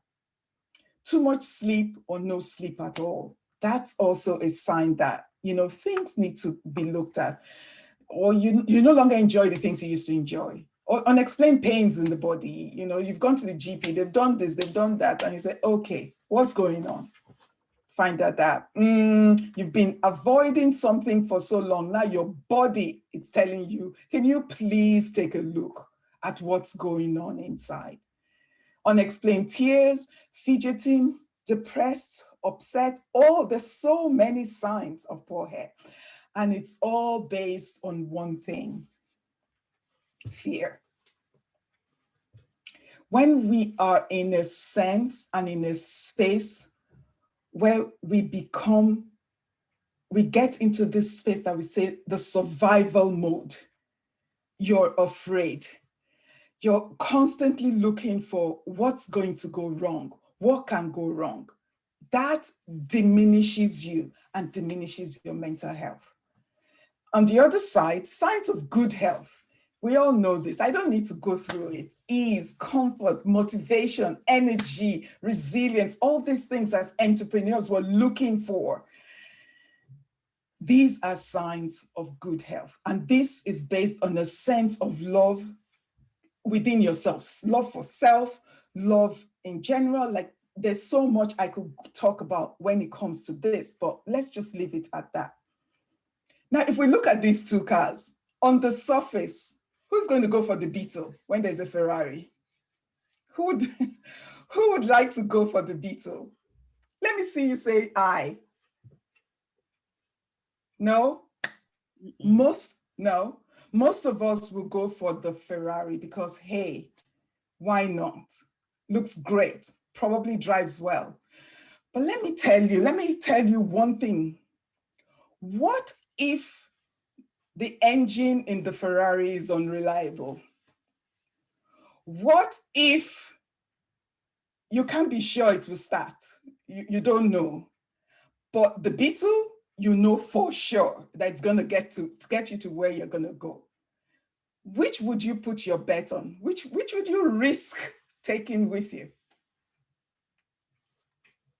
Too much sleep or no sleep at all. That's also a sign that, you know, things need to be looked at. Or you no longer enjoy the things you used to enjoy. Or unexplained pains in the body. You know, you've gone to the GP, they've done this, they've done that, and you say, okay, what's going on? Find out that you've been avoiding something for so long. Now your body is telling you, can you please take a look at what's going on inside? Unexplained tears, fidgeting, depressed, upset. Oh, there's so many signs of poor health. And it's all based on one thing: fear. When we are in a sense and in a space where we get into this space that we say the survival mode, you're afraid. You're constantly looking for what's going to go wrong, what can go wrong. That diminishes you and diminishes your mental health. On the other side, signs of good health. We all know this. I don't need to go through it. Ease, comfort, motivation, energy, resilience, all these things as entrepreneurs we're looking for. These are signs of good health. And this is based on a sense of love within yourself, love for self, love in general. Like, there's so much I could talk about when it comes to this, but let's just leave it at that. Now, if we look at these two cars, on the surface, who's going to go for the Beetle when there's a Ferrari? Who would like to go for the Beetle? Let me see you say aye. No? No. Most of us will go for the Ferrari because, hey, why not? Looks great, probably drives well. But let me tell you one thing. What if the engine in the Ferrari is unreliable? What if you can't be sure it will start? You don't know. But the Beetle, you know for sure that it's going to get you to where you're going to go. Which would you put your bet on? Which would you risk taking with you?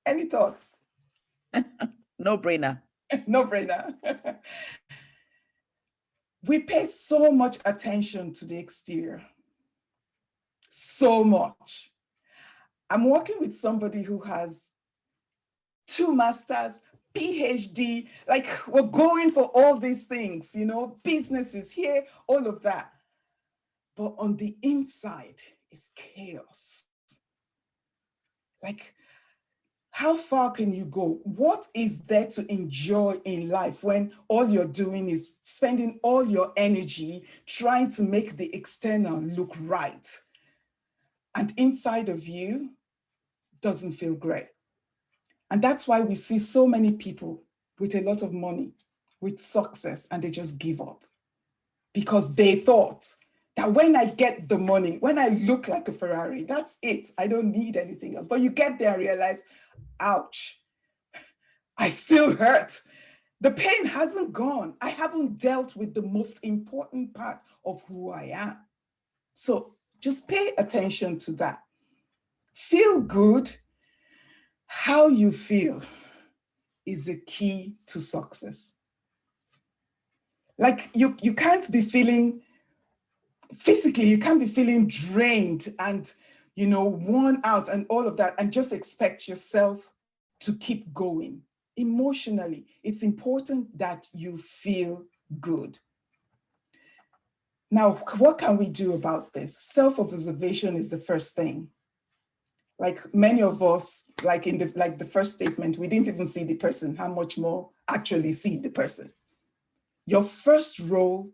Any thoughts? No brainer. No brainer. We pay so much attention to the exterior. So much. I'm working with somebody who has 2 masters, PhD, like, we're going for all these things, you know, businesses here, all of that. But on the inside is chaos. Like, how far can you go? What is there to enjoy in life when all you're doing is spending all your energy trying to make the external look right? And inside of you doesn't feel great. And that's why we see so many people with a lot of money, with success, and they just give up. Because they thought that when I get the money, when I look like a Ferrari, that's it. I don't need anything else. But you get there and realize, ouch, I still hurt. The pain hasn't gone. I haven't dealt with the most important part of who I am. So just pay attention to that. Feel good. How you feel is the key to success. Like, you can't be feeling physically, you can't be feeling drained and, you know, worn out and all of that and just expect yourself to keep going. Emotionally, it's important that you feel good. Now, what can we do about this? Self-observation is the first thing. Like many of us, like in the first statement, we didn't even see the person. How much more actually see the person? Your first role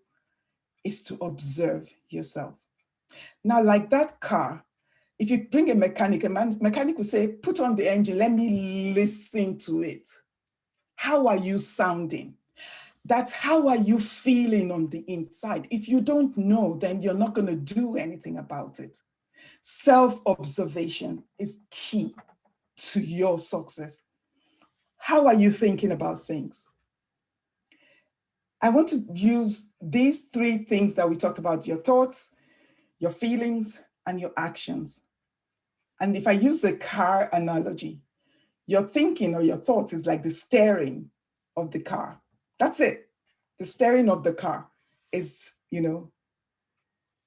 is to observe yourself. Now, like that car, if you bring a mechanic will say, put on the engine, let me listen to it. How are you sounding? That's how are you feeling on the inside. If you don't know, then you're not going to do anything about it. Self-observation is key to your success. How are you thinking about things? I want to use these three things that we talked about: your thoughts, your feelings, and your actions. And if I use the car analogy, your thinking or your thoughts is like the steering of the car. That's it. The steering of the car is,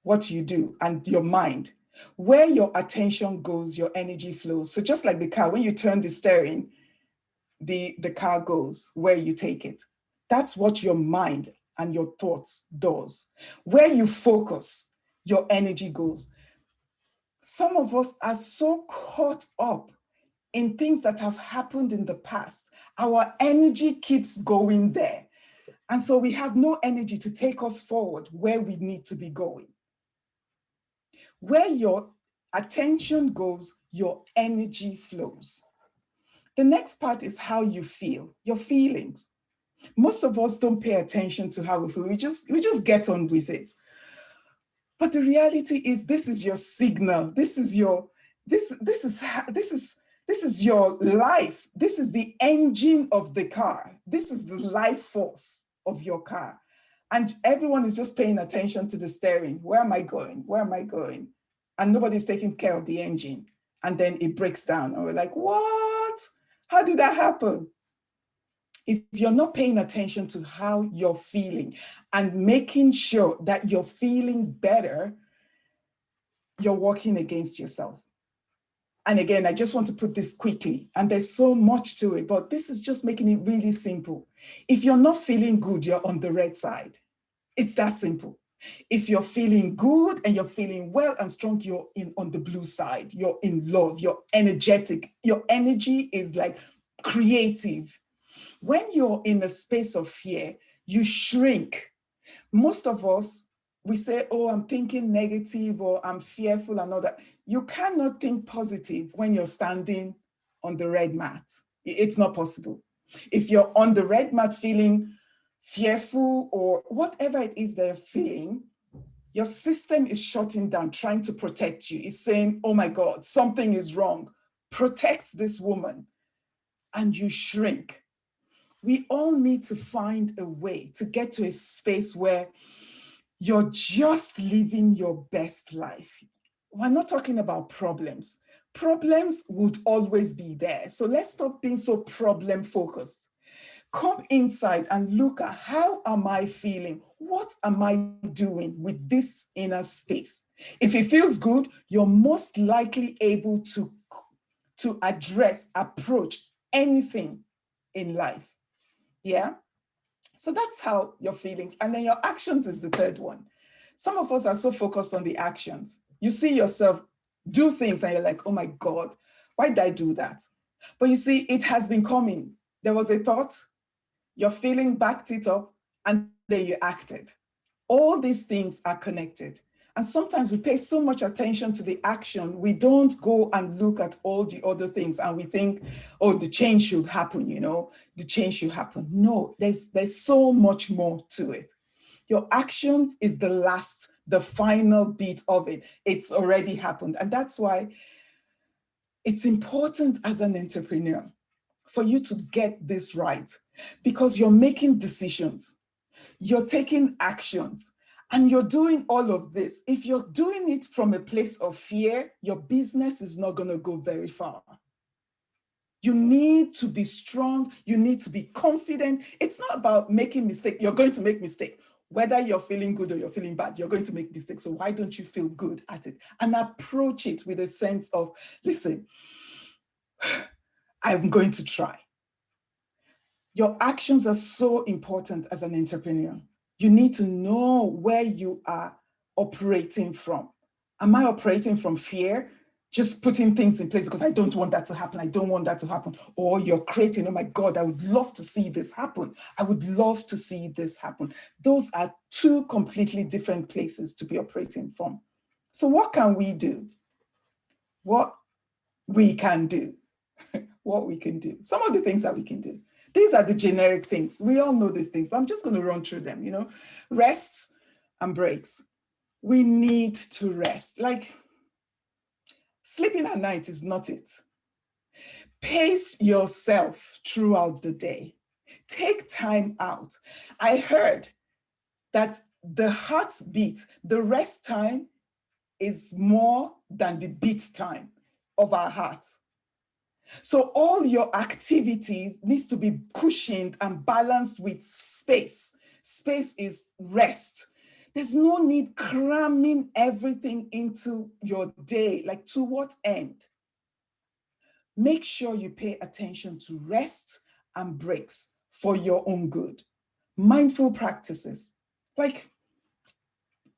what you do, and your mind. Where your attention goes, your energy flows. So just like the car, when you turn the steering, the car goes where you take it. That's what your mind and your thoughts does. Where you focus, your energy goes. Some of us are so caught up in things that have happened in the past. Our energy keeps going there. And so we have no energy to take us forward where we need to be going. Where your attention goes, your energy flows. The next part is how you feel, your feelings. Most of us don't pay attention to how we feel. We just get on with it. But the reality is, this is your signal. This is your life. This is the engine of the car. This is the life force of your car. And everyone is just paying attention to the steering. Where am I going? Where am I going? And nobody's taking care of the engine. And then it breaks down. And we're like, what? How did that happen? If you're not paying attention to how you're feeling and making sure that you're feeling better, you're working against yourself. And again, I just want to put this quickly, and there's so much to it, but this is just making it really simple. If you're not feeling good, you're on the red side. It's that simple. If you're feeling good and you're feeling well and strong, you're on the blue side. You're in love, you're energetic. Your energy is like creative. When you're in a space of fear, you shrink. Most of us, we say, oh, I'm thinking negative, or I'm fearful and all that. You cannot think positive when you're standing on the red mat. It's not possible. If you're on the red mat feeling fearful or whatever it is they're feeling, your system is shutting down, trying to protect you. It's saying, oh my God, something is wrong. Protect this woman. And you shrink. We all need to find a way to get to a space where you're just living your best life. We're not talking about problems. Problems would always be there. So let's stop being so problem focused. Come inside and look at, how am I feeling? What am I doing with this inner space? If it feels good, you're most likely able to approach anything in life. Yeah? So that's how your feelings, and then your actions is the third one. Some of us are so focused on the actions. You see yourself do things and you're like, oh my God, why did I do that? But you see, it has been coming. There was a thought, your feeling backed it up, and then you acted. All these things are connected. And sometimes we pay so much attention to the action, we don't go and look at all the other things, and we think, oh, the change should happen, the change should happen. No, there's so much more to it. Your actions is the final bit of it. It's already happened. And that's why it's important as an entrepreneur for you to get this right, because you're making decisions, you're taking actions, and you're doing all of this. If you're doing it from a place of fear, your business is not going to go very far. You need to be strong. You need to be confident. It's not about making mistakes. You're going to make mistakes. Whether you're feeling good or you're feeling bad, you're going to make mistakes. So why don't you feel good at it? And approach it with a sense of, listen, I'm going to try. Your actions are so important as an entrepreneur. You need to know where you are operating from. Am I operating from fear? just putting things in place because I don't want that to happen. I don't want that to happen. Or you're creating, oh my God, I would love to see this happen. I would love to see this happen. Those are two completely different places to be operating from. So what can we do? What we can do. What we can do. Some of the things that we can do. These are the generic things. We all know these things, but I'm just going to run through them, you know. Rest and breaks. We need to rest. Like, sleeping at night is not it. Pace yourself throughout the day. Take time out. I heard that the heartbeat, the rest time is more than the beat time of our heart. So all your activities needs to be cushioned and balanced with space. Space is rest. There's no need cramming everything into your day. Like, to what end? Make sure you pay attention to rest and breaks for your own good. Mindful practices, like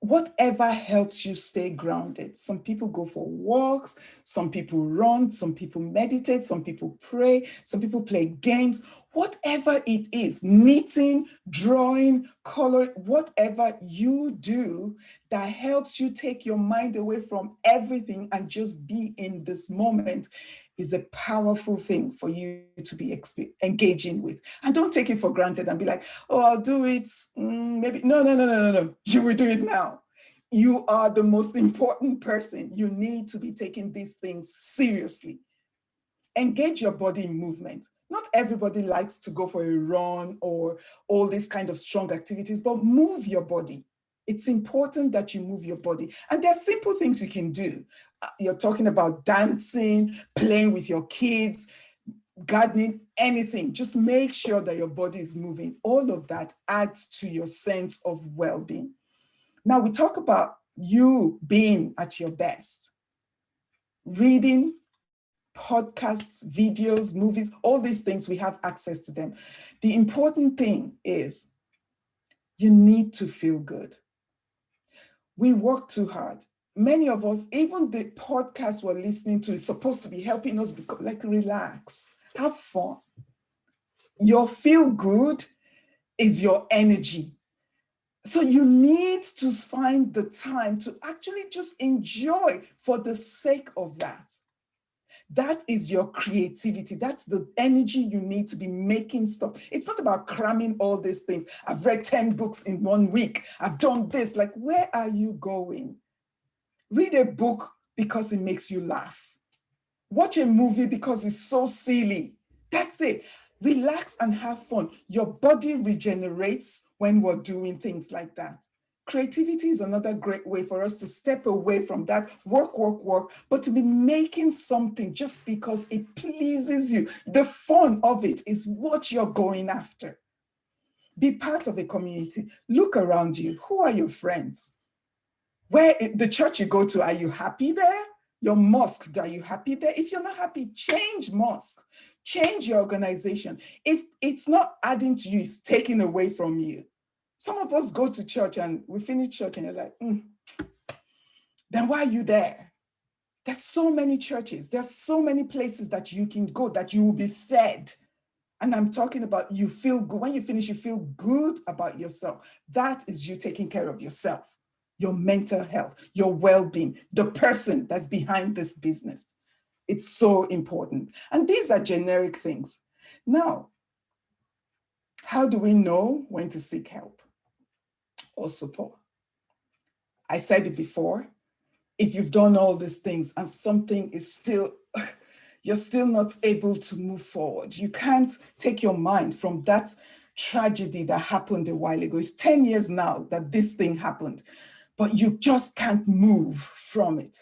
whatever helps you stay grounded. Some people go for walks, some people run, some people meditate, some people pray, some people play games. Whatever it is, knitting, drawing, coloring, whatever you do that helps you take your mind away from everything and just be in this moment is a powerful thing for you to be engaging with. And don't take it for granted and be like, oh, I'll do it, maybe. No. You will do it now. You are the most important person. You need to be taking these things seriously. Engage your body in movement. Not everybody likes to go for a run or all these kind of strong activities, but move your body. It's important that you move your body. And there are simple things you can do. You're talking about dancing, playing with your kids, gardening, anything. Just make sure that your body is moving. All of that adds to your sense of well-being. Now we talk about you being at your best. Reading, podcasts, videos, movies, all these things, we have access to them. The important thing is you need to feel good. We work too hard. Many of us, even the podcast we're listening to is supposed to be helping us become, like, relax, have fun. Your feel good is your energy. So you need to find the time to actually just enjoy for the sake of that. That is your creativity. That's the energy you need to be making stuff. It's not about cramming all these things. I've read 10 books in 1 week. I've done this. Like, where are you going? Read a book because it makes you laugh. Watch a movie because it's so silly. That's it. Relax and have fun. Your body regenerates when we're doing things like that. Creativity is another great way for us to step away from that work, but to be making something just because it pleases you. The fun of it is what you're going after. Be part of a community. Look around you. Who are your friends? Where the church you go to, are you happy there? Your mosque, are you happy there? If you're not happy, change mosque. Change your organization. If it's not adding to you, it's taking away from you. Some of us go to church and we finish church and you're like, then why are you there? There's so many churches. There's so many places that you can go that you will be fed. And I'm talking about you feel good. When you finish, you feel good about yourself. That is you taking care of yourself, your mental health, your well-being, the person that's behind this business. It's so important. And these are generic things. Now, how do we know when to seek help or support? I said it before, if you've done all these things and something is still, you're still not able to move forward, you can't take your mind from that tragedy that happened a while ago. It's 10 years now that this thing happened, but you just can't move from it.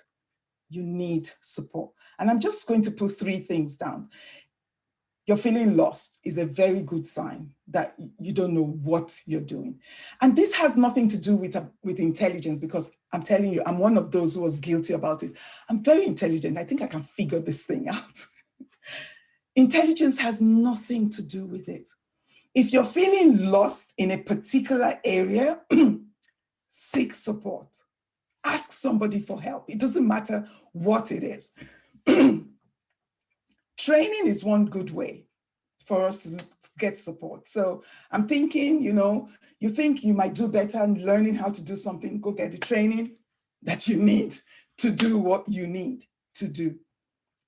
You need support. And I'm just going to put 3 things down. You're feeling lost is a very good sign that you don't know what you're doing. And this has nothing to do with intelligence, because I'm telling you, I'm one of those who was guilty about it. I'm very intelligent. I think I can figure this thing out. Intelligence has nothing to do with it. If you're feeling lost in a particular area, seek support. Ask somebody for help. It doesn't matter what it is. Training is one good way for us to get support. So I'm thinking, you think you might do better in learning how to do something, go get the training that you need to do what you need to do.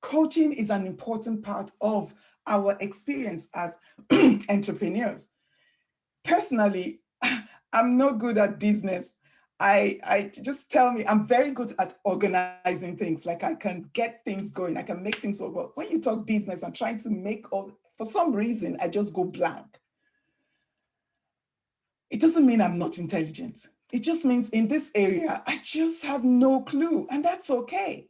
Coaching is an important part of our experience as entrepreneurs. Personally, I'm not good at business. I just tell me, I'm very good at organizing things. Like I can get things going, I can make things work. But when you talk business, I'm trying to for some reason, I just go blank. It doesn't mean I'm not intelligent. It just means in this area, I just have no clue, and that's okay.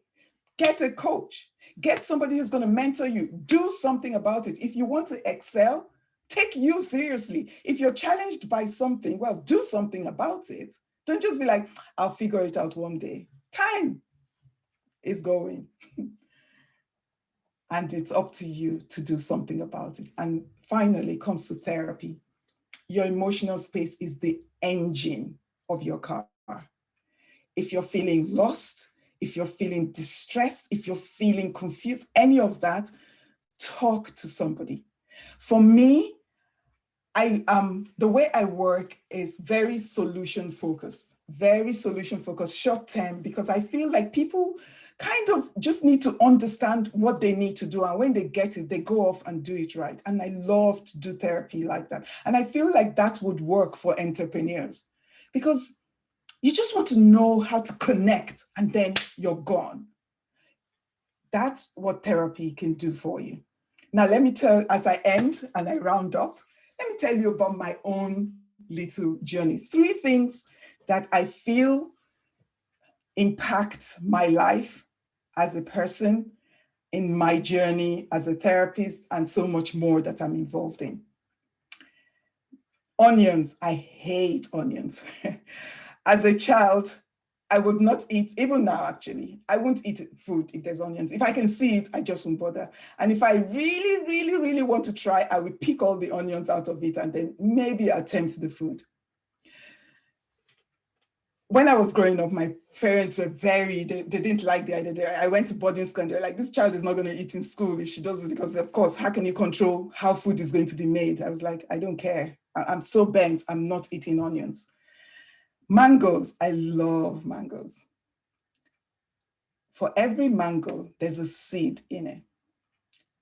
Get a coach, get somebody who's going to mentor you, do something about it. If you want to excel, take you seriously. If you're challenged by something, well, do something about it. Don't just be like, I'll figure it out one day. Time is going. And it's up to you to do something about it. And finally, it comes to therapy. Your emotional space is the engine of your car. If you're feeling lost, if you're feeling distressed, if you're feeling confused, any of that, talk to somebody. For me, the way I work is very solution focused, short term, because I feel like people kind of just need to understand what they need to do. And when they get it, they go off and do it right. And I love to do therapy like that. And I feel like that would work for entrepreneurs because you just want to know how to connect and then you're gone. That's what therapy can do for you. Now, let me tell, as I end and I round up, let me tell you about my own little journey. 3 things that I feel impact my life as a person, in my journey as a therapist, and so much more that I'm involved in. Onions, I hate onions. As a child, I would not eat, even now actually, I won't eat food if there's onions. If I can see it, I just won't bother. And if I really, really, really want to try, I will pick all the onions out of it and then maybe attempt the food. When I was growing up, my parents were they didn't like the idea. I went to boarding school and they're like, this child is not going to eat in school if she does it, because of course, how can you control how food is going to be made? I was like, I don't care. I'm so bent, I'm not eating onions. Mangoes, I love mangoes. For every mango, there's a seed in it.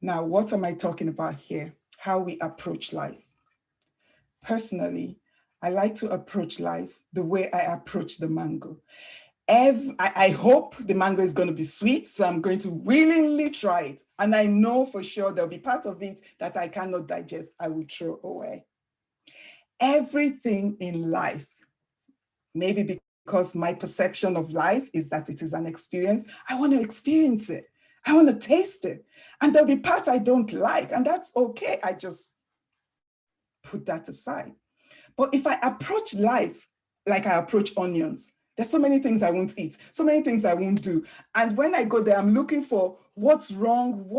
Now, what am I talking about here? How we approach life. Personally, I like to approach life the way I approach the mango. I hope the mango is going to be sweet, so I'm going to willingly try it. And I know for sure there'll be part of it that I cannot digest, I will throw away. Everything in life, maybe because my perception of life is that it is an experience, I want to experience it. I want to taste it. And there'll be parts I don't like, and that's okay. I just put that aside. But if I approach life like I approach onions, there's so many things I won't eat, so many things I won't do. And when I go there, I'm looking for what's wrong,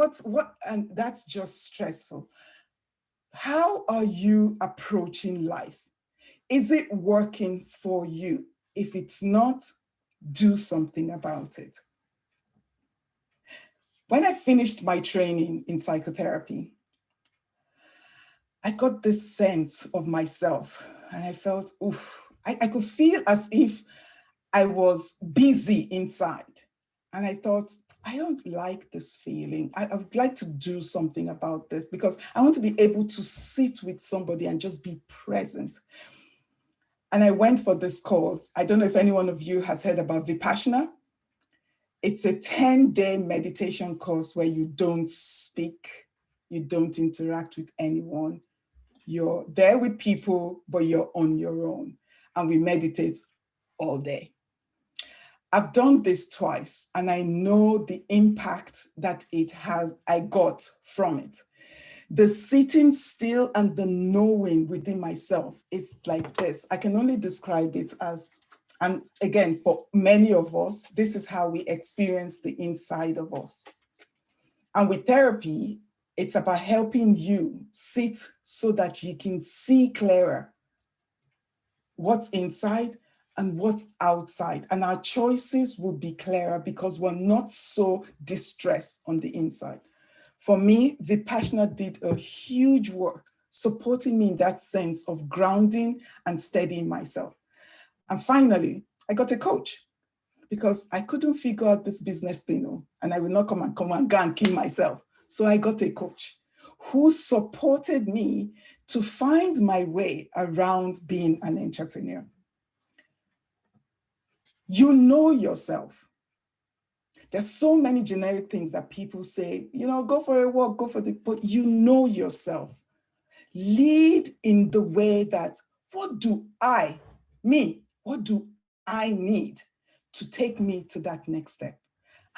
and that's just stressful. How are you approaching life? Is it working for you? If it's not, do something about it. When I finished my training in psychotherapy, I got this sense of myself and I felt, I could feel as if I was busy inside. And I thought, I don't like this feeling. I would like to do something about this because I want to be able to sit with somebody and just be present. And I went for this course. I don't know if any one of you has heard about Vipassana. It's a 10-day meditation course where you don't speak, you don't interact with anyone. You're there with people, but you're on your own. And we meditate all day. I've done this twice, and I know the impact that I got from it. The sitting still and the knowing within myself is like this. I can only describe it as, and again, for many of us, this is how we experience the inside of us. And with therapy, it's about helping you sit so that you can see clearer what's inside and what's outside. And our choices will be clearer because we're not so distressed on the inside. For me, Vipassana did a huge work supporting me in that sense of grounding and steadying myself. And finally, I got a coach because I couldn't figure out this business thing, and I will not come and go and kill myself. So I got a coach who supported me to find my way around being an entrepreneur. You know yourself. There's so many generic things that people say, go for a walk, but you know yourself. Lead in the way that, what do I need to take me to that next step?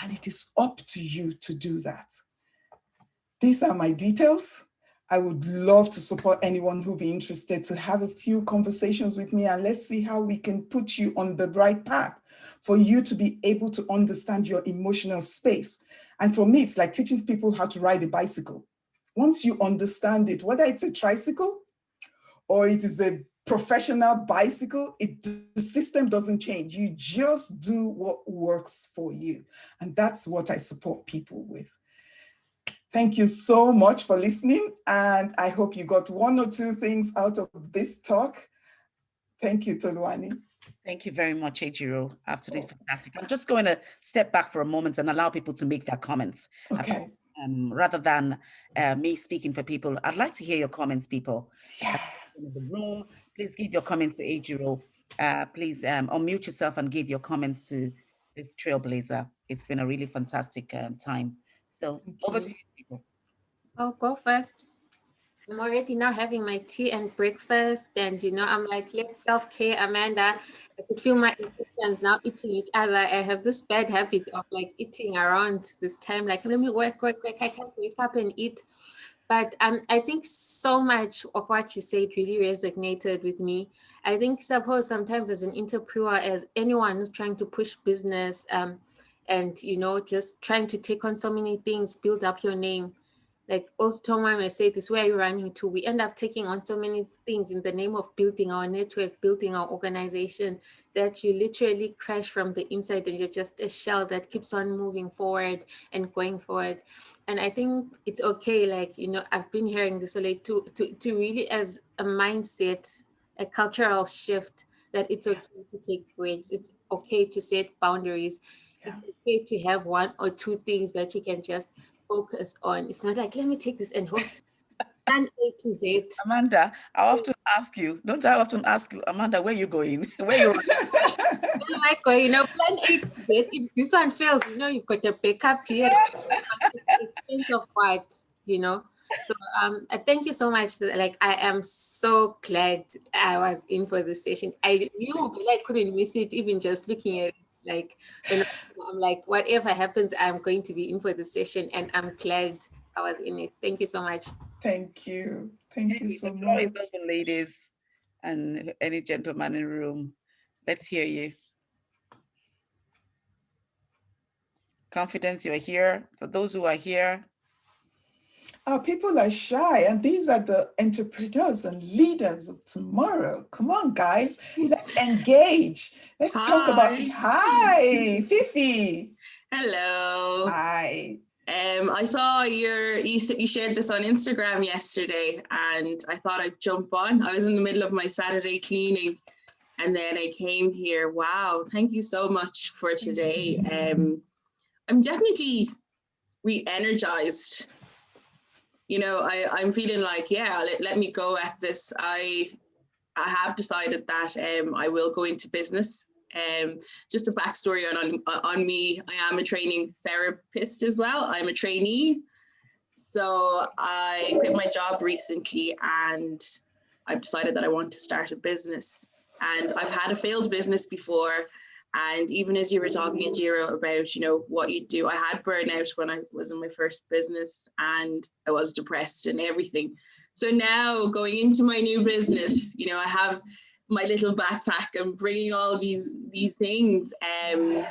And it is up to you to do that. These are my details. I would love to support anyone who'd be interested to have a few conversations with me, and let's see how we can put you on the right path for you to be able to understand your emotional space. And for me, it's like teaching people how to ride a bicycle. Once you understand it, whether it's a tricycle or it is a professional bicycle, the system doesn't change. You just do what works for you. And that's what I support people with. Thank you so much for listening. And I hope you got one or two things out of this talk. Thank you, Toluwani. Thank you very much, Ejiro. After this, fantastic. I'm just going to step back for a moment and allow people to make their comments. Okay. Rather than me speaking for people, I'd like to hear your comments, people. Yeah. In the room, please give your comments to Ejiro. Please unmute yourself and give your comments to this trailblazer. It's been a really fantastic time. So over to you, people. I'll go first. I'm already now having my tea and breakfast, and I'm like, let's self-care, Amanda. I could feel my intestines now eating each other. I have this bad habit of like eating around this time, like, let me work. I can't wake up and eat. But I think so much of what you said really resonated with me. I think sometimes as an entrepreneur, as anyone who's trying to push business and, just trying to take on so many things, build up your name. Like also Thomas may say this, where are you running to? We end up taking on so many things in the name of building our network, building our organization, that you literally crash from the inside and you're just a shell that keeps on moving forward and going forward. And I think it's okay, like, I've been hearing this a lot to really, as a mindset, a cultural shift, that it's okay to take breaks. It's okay to set boundaries. Yeah. It's okay to have one or two things that you can just focus on. It's not like, let me take this and hope plan A to Z. Amanda, I often ask you, Amanda, where are you going? Where are you? Where am I going? Plan A to Z. If this one fails, you've got a backup here. Expense of what, So thank you so much. Like, I am so glad I was in for this session. I knew, but I couldn't miss it, even just looking at it. Like, when I'm like, whatever happens, I'm going to be in for the session, and I'm glad I was in it. Thank you so much. Thank you. Thank you so The floor much. is open, ladies, and any gentleman in the room. Let's hear you. Confidence, you're here. For those who are here, our people are shy, and these are the entrepreneurs and leaders of tomorrow. Come on, guys, let's engage. Let's talk about. Hi, Fifi. Hello. Hi. I saw you shared this on Instagram yesterday, and I thought I'd jump on. I was in the middle of my Saturday cleaning, and then I came here. Wow, thank you so much for today. I'm definitely re-energized. I'm feeling like, yeah, let me go at this. I have decided that I will go into business. Just a backstory on me. I am a training therapist as well. I'm a trainee. So I quit my job recently, and I've decided that I want to start a business. And I've had a failed business before. And even as you were talking, Ejiro, about, what you do, I had burnout when I was in my first business, and I was depressed and everything. So now going into my new business, I have my little backpack and bringing all these things. And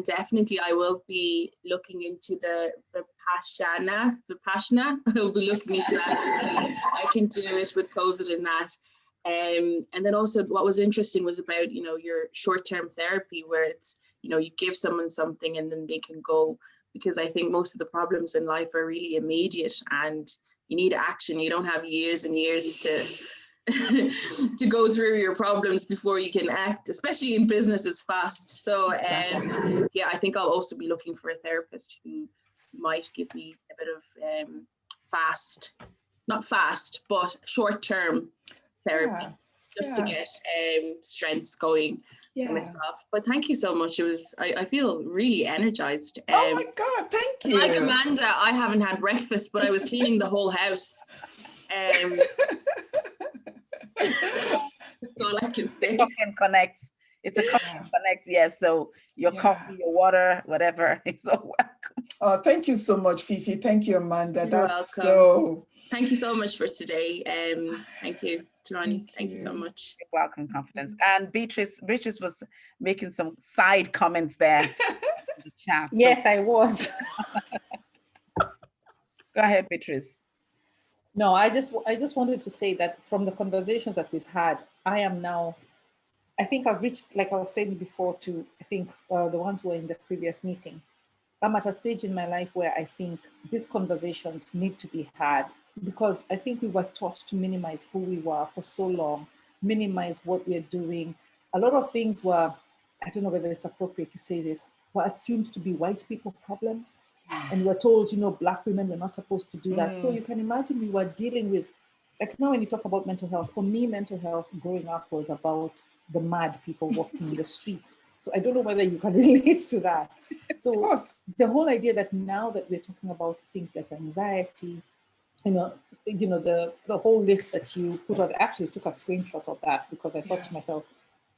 definitely I will be looking into the Vipassana. I will be looking into that. I can do it with COVID and that. And then also what was interesting was about, your short-term therapy, where it's, you give someone something and then they can go, because I think most of the problems in life are really immediate and you need action. You don't have years and years to to go through your problems before you can act, especially in business. It's fast. So yeah, I think I'll also be looking for a therapist who might give me a bit of not fast, but short-term therapy, just to get strengths going for myself. But thank you so much. It was, I feel really energized. Oh my God, thank you. Like Amanda, I haven't had breakfast, but I was cleaning the whole house. That's all I can say. Coffee and Connect. It's a Coffee and Connect, yes. So your coffee, your water, whatever, it's all welcome. Oh, thank you so much, Fifi. Thank you, Amanda. You're That's welcome. so. Thank you so much for today. Thank you, Tirani. Thank you so much. You're welcome, Confidence. And Beatrice was making some side comments there in the chat. So Yes, I was. go ahead, Beatrice. No, I just wanted to say that from the conversations that we've had, I think I've reached, like I was saying before to, I think the ones who were in the previous meeting, I'm at a stage in my life where I think these conversations need to be had, because I think we were taught to minimize who we were for so long, minimize what we're doing. A lot of things were, I don't know whether it's appropriate to say this, were assumed to be white people problems. And we were told, Black women were not supposed to do that. So you can imagine we were dealing with, like now when you talk about mental health, for me, mental health growing up was about the mad people walking in the streets. So I don't know whether you can relate to that. So the whole idea that now that we're talking about things like anxiety, the whole list that you put on, I actually took a screenshot of that because I thought to myself,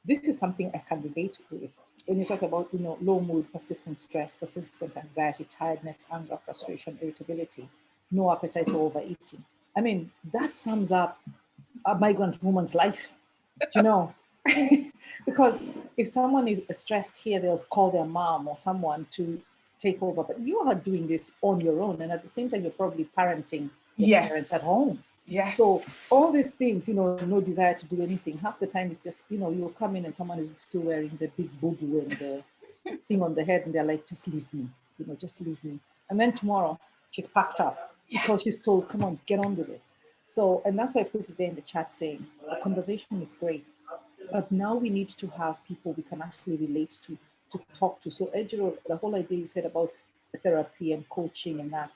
this is something I can relate with. When you talk about, low mood, persistent stress, persistent anxiety, tiredness, anger, frustration, irritability, no appetite or overeating. I mean, that sums up a migrant woman's life, because if someone is stressed here, they'll call their mom or someone to take over, but you are doing this on your own. And at the same time, you're probably parenting your parents at home. Yes. So all these things, no desire to do anything. Half the time it's just, you'll come in and someone is still wearing the big boo-boo and the thing on the head and they're like, just leave me, just leave me. And then tomorrow she's packed up because she's told, come on, get on with it. So, and that's why I put it there in the chat saying, the conversation is great, but now we need to have people we can actually relate to talk to. So Ejiro, the whole idea you said about therapy and coaching and that,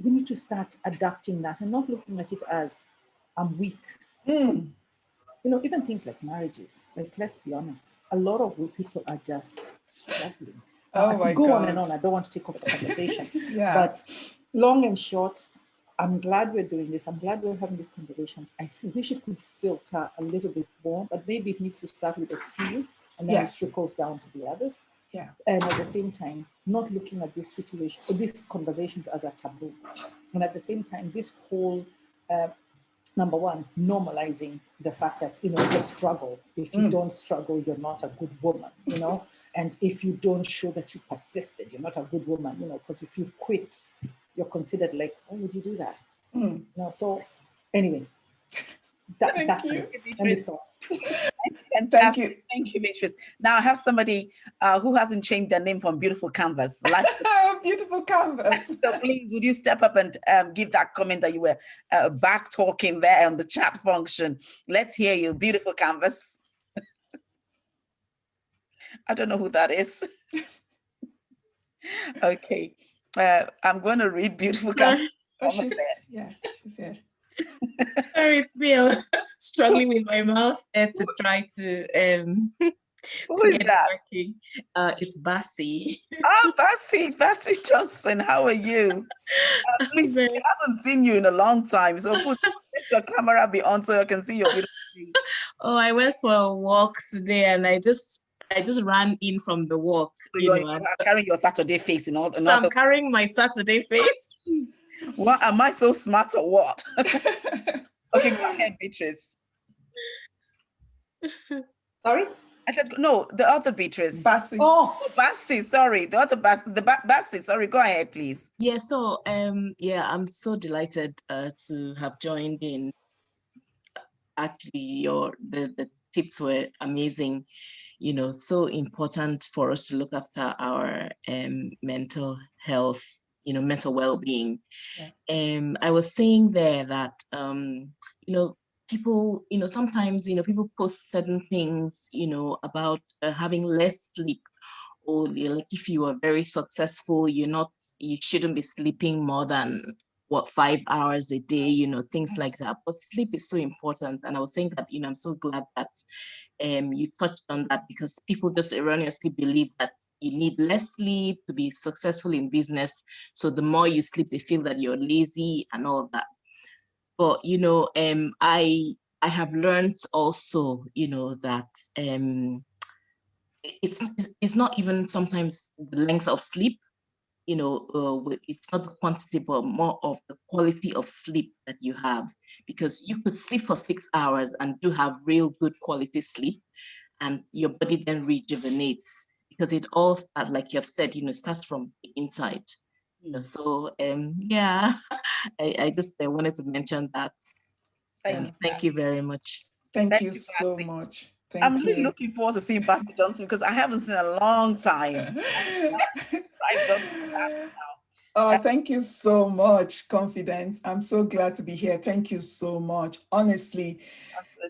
we need to start adapting that and not looking at it as I'm weak. Even things like marriages, like let's be honest, a lot of people are just struggling. I could go on and on. I don't want to take off the conversation. But long and short, I'm glad we're doing this. I'm glad we're having these conversations. I wish it could filter a little bit more, but maybe it needs to start with a few and then it trickles down to the others. And at the same time, not looking at this situation or these conversations as a taboo. And at the same time, this whole, number one, normalizing the fact that, you struggle. If you don't struggle, you're not a good woman, And if you don't show that you persisted, you're not a good woman, because if you quit, you're considered like, why would you do that? So anyway, that's it. Let me stop. Thank you. Thank you, Beatrice. Now I have somebody who hasn't changed their name from Beautiful Canvas. Beautiful Canvas. So please, would you step up and give that comment that you were back talking there on the chat function? Let's hear you, Beautiful Canvas. I don't know who that is. Okay, I'm going to read Beautiful Canvas. She's here. Sorry, it's me. Struggling with my mouse to try to Who is that? working. It's Bassi. Oh, Bassi Johnson, how are you? I haven't seen you in a long time, so let your camera be on so I can see your beautiful face. Oh, I went for a walk today and I just ran in from the walk. So you're carrying your Saturday face in all. So I'm carrying my Saturday face. What, am I so smart or what? Okay, go ahead, Beatrice. Sorry? I said, no, the other Beatrice. Bassi. Oh, Bassi, sorry. The other Bassi, Bassi, sorry, go ahead, please. Yeah, so, I'm so delighted to have joined in. actually the tips were amazing. So important for us to look after our mental health, mental well-being. Yeah. I was saying there that people, sometimes people post certain things, about having less sleep, or like if you are very successful, you shouldn't be sleeping more than 5 hours a day, things like that. But sleep is so important. And I was saying that, I'm so glad that you touched on that, because people just erroneously believe that you need less sleep to be successful in business. So the more you sleep, they feel that you're lazy and all that. But I have learned also, that it's not even sometimes the length of sleep, it's not the quantity, but more of the quality of sleep that you have, because you could sleep for 6 hours and do have real good quality sleep, and your body then rejuvenates, because it all starts, like you have said, starts from the inside. So yeah, I just wanted to mention that. Thank you very much. Thank you you, so Basti. much. I'm Thank really you. looking forward to seeing Basti Johnson because I haven't seen a long time. I've done that Oh, thank you so much, Confidence. I'm so glad to be here. Thank you so much. Honestly,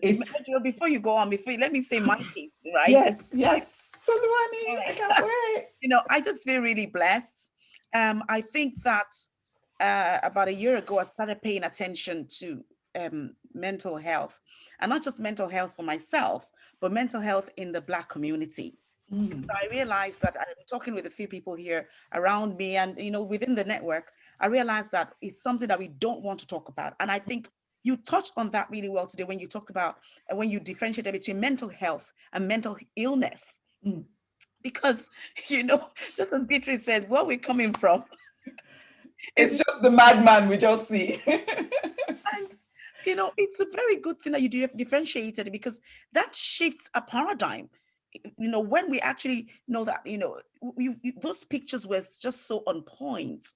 before you go on, let me say my piece, right? Yes, Toluwani, I can't wait. I just feel really blessed. I think that about a year ago, I started paying attention to mental health, and not just mental health for myself, but mental health in the Black community. I realized that I'm talking with a few people here around me, and within the network, I realized that it's something that we don't want to talk about. And I think you touched on that really well today when you talked about when you differentiated between mental health and mental illness. Because just as Beatrice says, where we're coming from, it's just the madman we just see. And it's a very good thing that you differentiated it, because that shifts a paradigm. When we actually know that, those pictures were just so on point,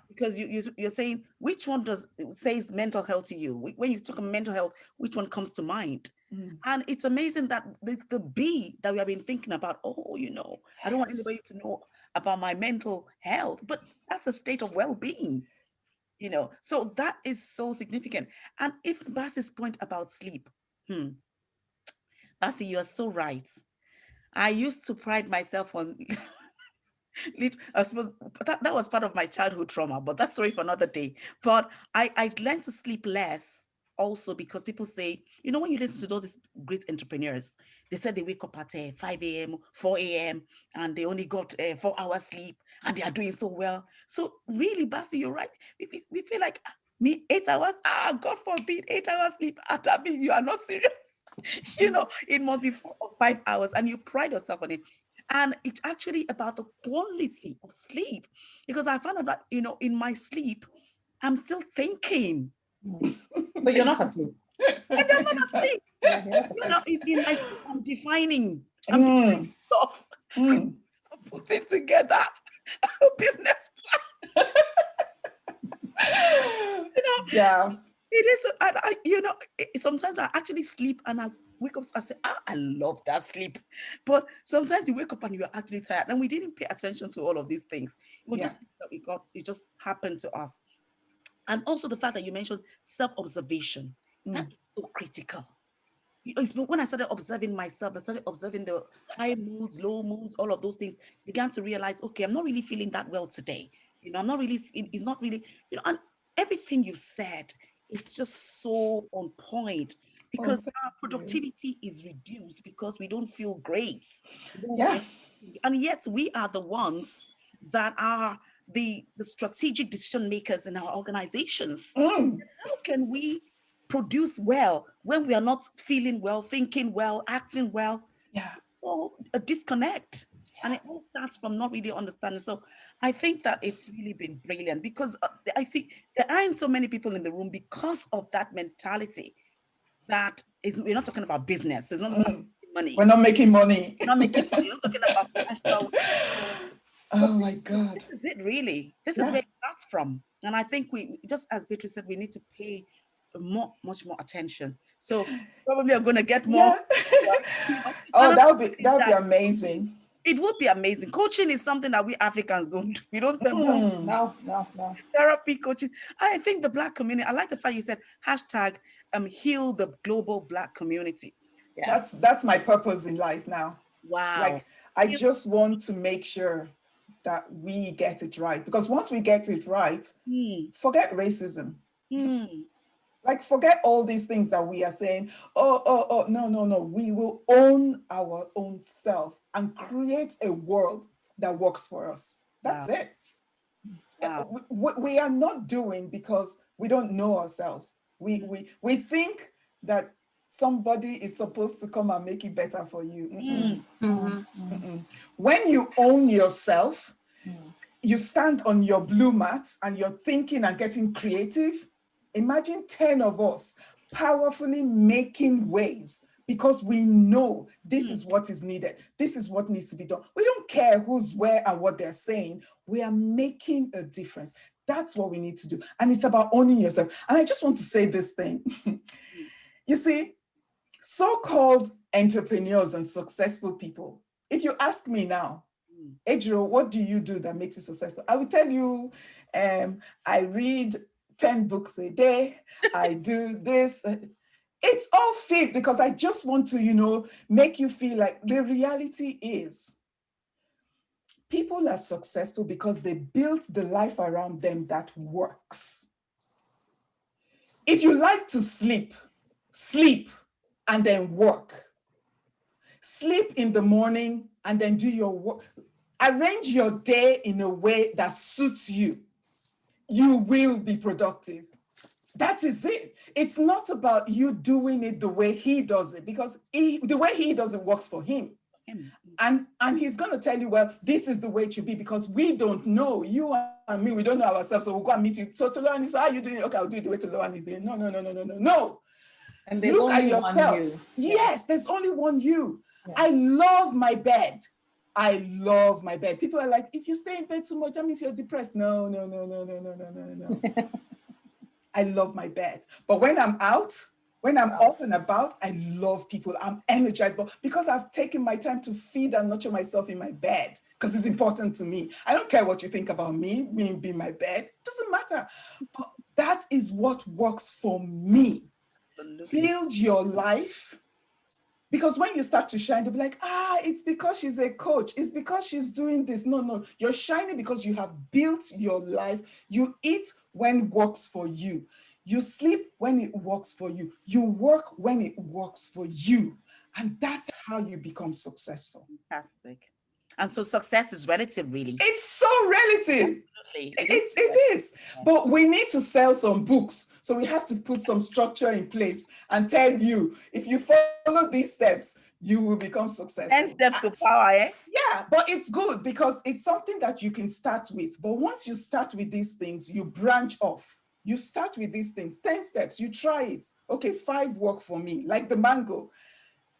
because you're saying which one says mental health to you. When you talk about mental health, which one comes to mind? And it's amazing that the B that we have been thinking about. Oh, I don't want anybody to know about my mental health, but that's a state of well-being. So that is so significant. And even Bassi's point about sleep, Bassi, you are so right. I used to pride myself on I suppose that was part of my childhood trauma, but that's story for another day. But I learned to sleep less also because people say, when you listen to all these great entrepreneurs, they said they wake up at 5 a.m., 4 a.m., and they only got 4 hours sleep, and they are doing so well. So really, Basti, you're right. We feel like, me, 8 hours? God forbid, 8 hours sleep. That means you are not serious. It must be 4 or 5 hours, and you pride yourself on it. And it's actually about the quality of sleep, because I found out that, in my sleep, I'm still thinking. So you're not asleep. And I'm not asleep. In my sleep, I'm defining stuff. I'm putting together a business plan. Yeah. It is, sometimes I actually sleep and I wake up, I say, I love that sleep. But sometimes you wake up and you're actually tired, and we didn't pay attention to all of these things. It was just that it just happened to us. And also the fact that you mentioned self-observation, that is so critical. When I started observing myself, I started observing the high moods, low moods, all of those things, began to realize, okay, I'm not really feeling that well today. I'm not really, it's not really, and everything you said is just so on point, because our productivity is reduced because we don't feel great. And yet we are the ones that are the strategic decision makers in our organizations. How can we produce well when we are not feeling well, thinking well, acting well? All a disconnect. And it all starts from not really understanding. So I think that it's really been brilliant, because I see there aren't so many people in the room because of that mentality. We're not talking about business. It's not about money. We're not making money. We're not making money. We're not talking about financial. Oh my God. This is it, really. This is where it starts from. And I think we, just as Beatrice said, we need to pay much more attention. So probably I'm going to get more. Yeah. Oh, that would be amazing. It would be amazing. Coaching is something that we Africans don't do. We don't spend No. therapy coaching. I think the Black community, I like the fact you said hashtag heal the global Black community. Yeah. That's my purpose in life now. Wow. Like, I just want to make sure that we get it right, because once we get it right, forget racism. Like, forget all these things that we are saying. Oh, no. We will own our own self and create a world that works for us. That's it. Wow. We are not doing because we don't know ourselves. We think that somebody is supposed to come and make it better for you. When you own yourself, you stand on your blue mat and you're thinking and getting creative. Imagine 10 of us powerfully making waves because we know this is what is needed. This is what needs to be done. We don't care who's where and what they're saying. We are making a difference. That's what we need to do. And it's about owning yourself. And I just want to say this thing. You see, so-called entrepreneurs and successful people, if you ask me now, Ejiro, what do you do that makes you successful? I will tell you, I read 10 books a day. I do this. It's all fake because I just want to, make you feel like the reality is people are successful because they built the life around them that works. If you like to sleep and then work. Sleep in the morning and then do your work. Arrange your day in a way that suits you. You will be productive. That is it. It's not about you doing it the way he does it, because the way he does it works for him. And he's going to tell you, well, this is the way it should be, because we don't know. You and me, we don't know ourselves, so we'll go and meet you. So Toluwani says, how are you doing? Okay, I'll do it the way Toluwani is doing. No. And there's Look only at yourself. one you. Yes, there's only one you. Yeah. I love my bed. People are like, if you stay in bed too much, that means you're depressed. No. I love my bed. But when I'm out, when I'm up and about, I love people. I'm energized, but because I've taken my time to feed and nurture myself in my bed, because it's important to me. I don't care what you think about me being my bed. It doesn't matter. But that is what works for me. Absolutely. Build your life. Because when you start to shine, they'll be like, it's because she's a coach. It's because she's doing this. No. You're shining because you have built your life. You eat when it works for you. You sleep when it works for you. You work when it works for you. And that's how you become successful. Fantastic. And so success is relative, really. It's so relative. Absolutely. It is. But we need to sell some books. So we have to put some structure in place and tell you, if you follow these steps, you will become successful. 10 steps to power, eh? Yeah, but it's good because it's something that you can start with. But once you start with these things, you branch off. You start with these things, 10 steps, you try it. Okay, 5 work for me, like the mango.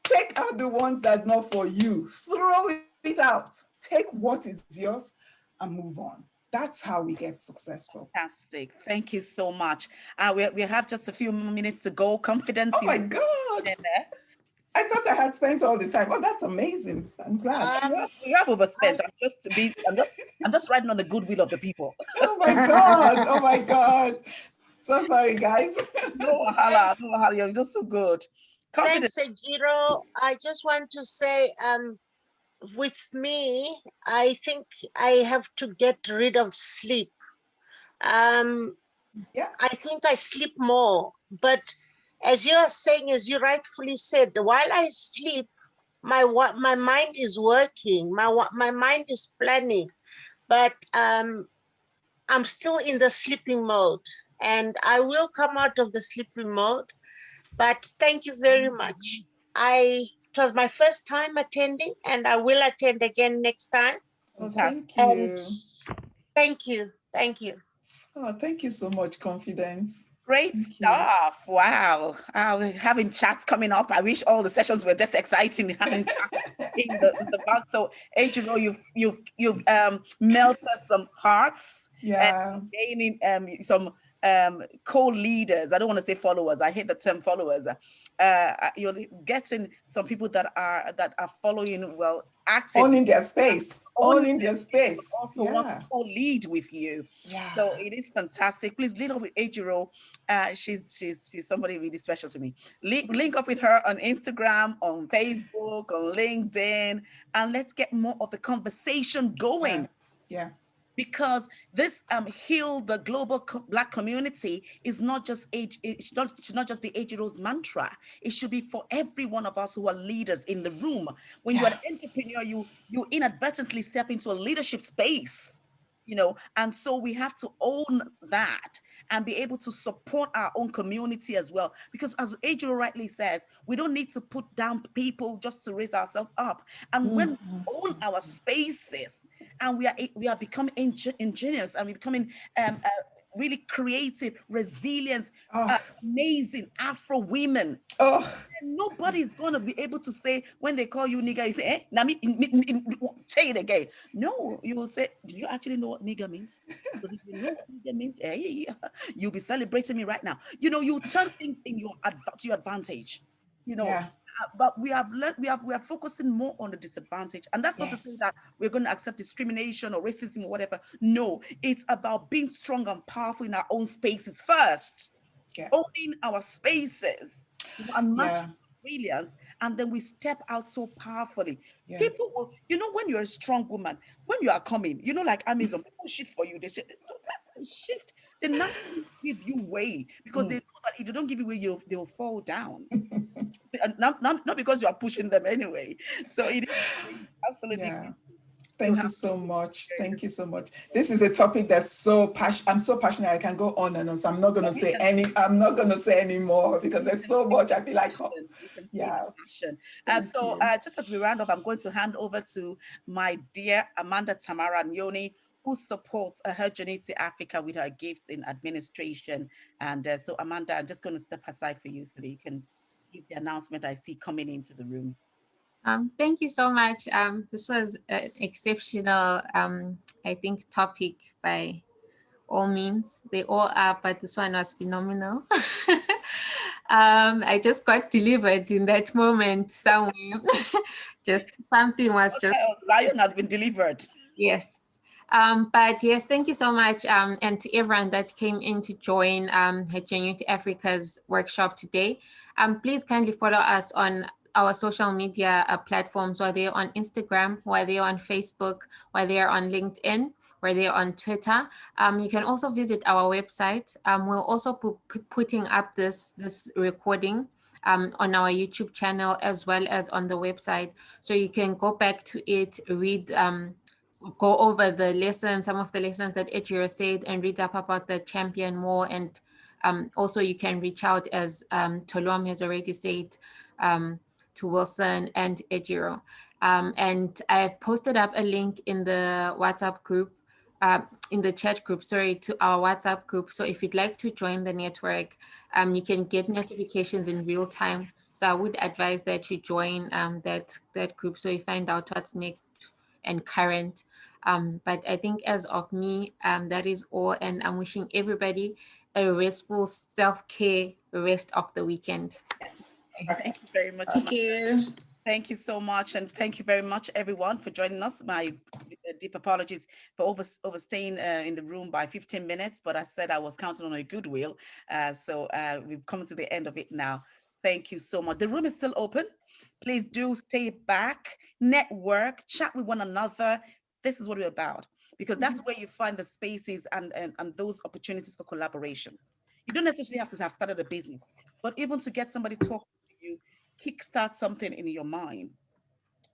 Take out the ones that's not for you. Throw it out. Take what is yours and move on. That's how we get successful. Fantastic. Thank you so much. We have just a few minutes to go. Confidence. Oh my God. I thought I had spent all the time. Oh, that's amazing. I'm glad. You have overspent. I'm just riding on the goodwill of the people. Oh my God. So sorry, guys. No wahala. You're just so good. Thanks, Ejiro. I just want to say, with me, I think I have to get rid of sleep. I think I sleep more, but as you are saying, as you rightfully said, while I sleep, my mind is working, my mind is planning, but I'm still in the sleeping mode, and I will come out of the sleeping mode. But thank you very much. It was my first time attending, and I will attend again next time. Oh, thank you. And thank you. Oh, thank you so much, Confidence. Great stuff. Wow. Having chats coming up. I wish all the sessions were this exciting. Having chats in the back. So, Ejiro, you've melted some hearts. Yeah. And gaining some co-leaders. I don't want to say followers. I hate the term followers. You're getting some people that are following, well, active, owning their space, owning their space. also want to co-lead with you. Yeah. So it is fantastic. Please lead up with Ejiro. She's somebody really special to me. Link up with her on Instagram, on Facebook, on LinkedIn, and let's get more of the conversation going. Yeah. Because this heal the global Black community is not just it should not just be Ejiro's mantra. It should be for every one of us who are leaders in the room. When you're an entrepreneur, you inadvertently step into a leadership space, you know, and so we have to own that and be able to support our own community as well. Because as Ejiro rightly says, we don't need to put down people just to raise ourselves up. And when we own our spaces, and we are becoming ingenious, and we're becoming really creative, resilient, amazing Afro women. And nobody's gonna be able to say, when they call you nigger, you say, eh, now say it again. No, you will say, do you actually know what nigger means? Because if you know what nigger means, you'll be celebrating me right now. You know, you turn things in to your advantage. You know. But we are focusing more on the disadvantage, and that's not to say that we're going to accept discrimination or racism or whatever. No, it's about being strong and powerful in our own spaces first, owning our spaces, and mastering brilliance, and then we step out so powerfully. People will, you know, when you're a strong woman, when you are coming, you know, like Amazon, people shift for you. They say, shift. They naturally give you way, because they know that if you don't give you way, they'll fall down. Not because you are pushing them anyway. So it is absolutely. Thank you so much. Thank you so much. This is a topic that's so passionate. I'm so passionate. I can go on and on. So I'm not going to say any more, because there's so much. I feel like, just as we round up, I'm going to hand over to my dear Amanda Tamara Nyoni, who supports Her Journey to Africa with her gifts in administration. And so Amanda, I'm just going to step aside for you so that you can give the announcement I see coming into the room. Thank you so much. This was an exceptional, I think, topic by all means. They all are, but this one was phenomenal. I just got delivered in that moment somewhere. Just something was just... Zion has been delivered. Yes. But yes, thank you so much. And to everyone that came in to join Her Journey to Africa's workshop today. Please kindly follow us on our social media platforms, whether they're on Instagram, whether they're on Facebook, whether they're on LinkedIn, whether they're on Twitter. You can also visit our website. We'll also be putting up this recording on our YouTube channel, as well as on the website. So you can go back to it, read, go over the lessons, some of the lessons that Ejiro said, and read up about the champion more. And also you can reach out, as Tolom has already said, to Wilson and Ejiro. And I have posted up a link in the WhatsApp group, in the chat group, to our WhatsApp group. So if you'd like to join the network, you can get notifications in real time. So I would advise that you join that group, so you find out what's next and current. But I think as of me, that is all. And I'm wishing everybody a restful self-care rest of the weekend. Thank you very much. Thank you. Thank you so much. And thank you very much, everyone, for joining us. My deep apologies for overstaying in the room by 15 minutes, but I said I was counting on a goodwill. So we've come to the end of it now. Thank you so much. The room is still open. Please do stay back, network, chat with one another. This is what we're about, because that's where you find the spaces and those opportunities for collaboration. You don't necessarily have to have started a business, but even to get somebody talking to you, kickstart something in your mind.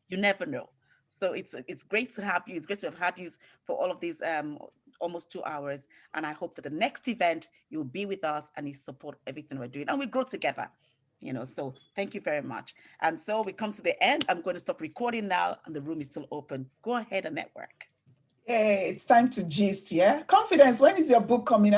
You never know. So it's great to have you. It's great to have had you for all of these almost 2 hours. And I hope that the next event you'll be with us and you support everything we're doing, and we grow together. You know, so thank you very much. And so we come to the end. I'm going to stop recording now, and the room is still open. Go ahead and network. Hey, it's time to gist, yeah? Confidence, when is your book coming out?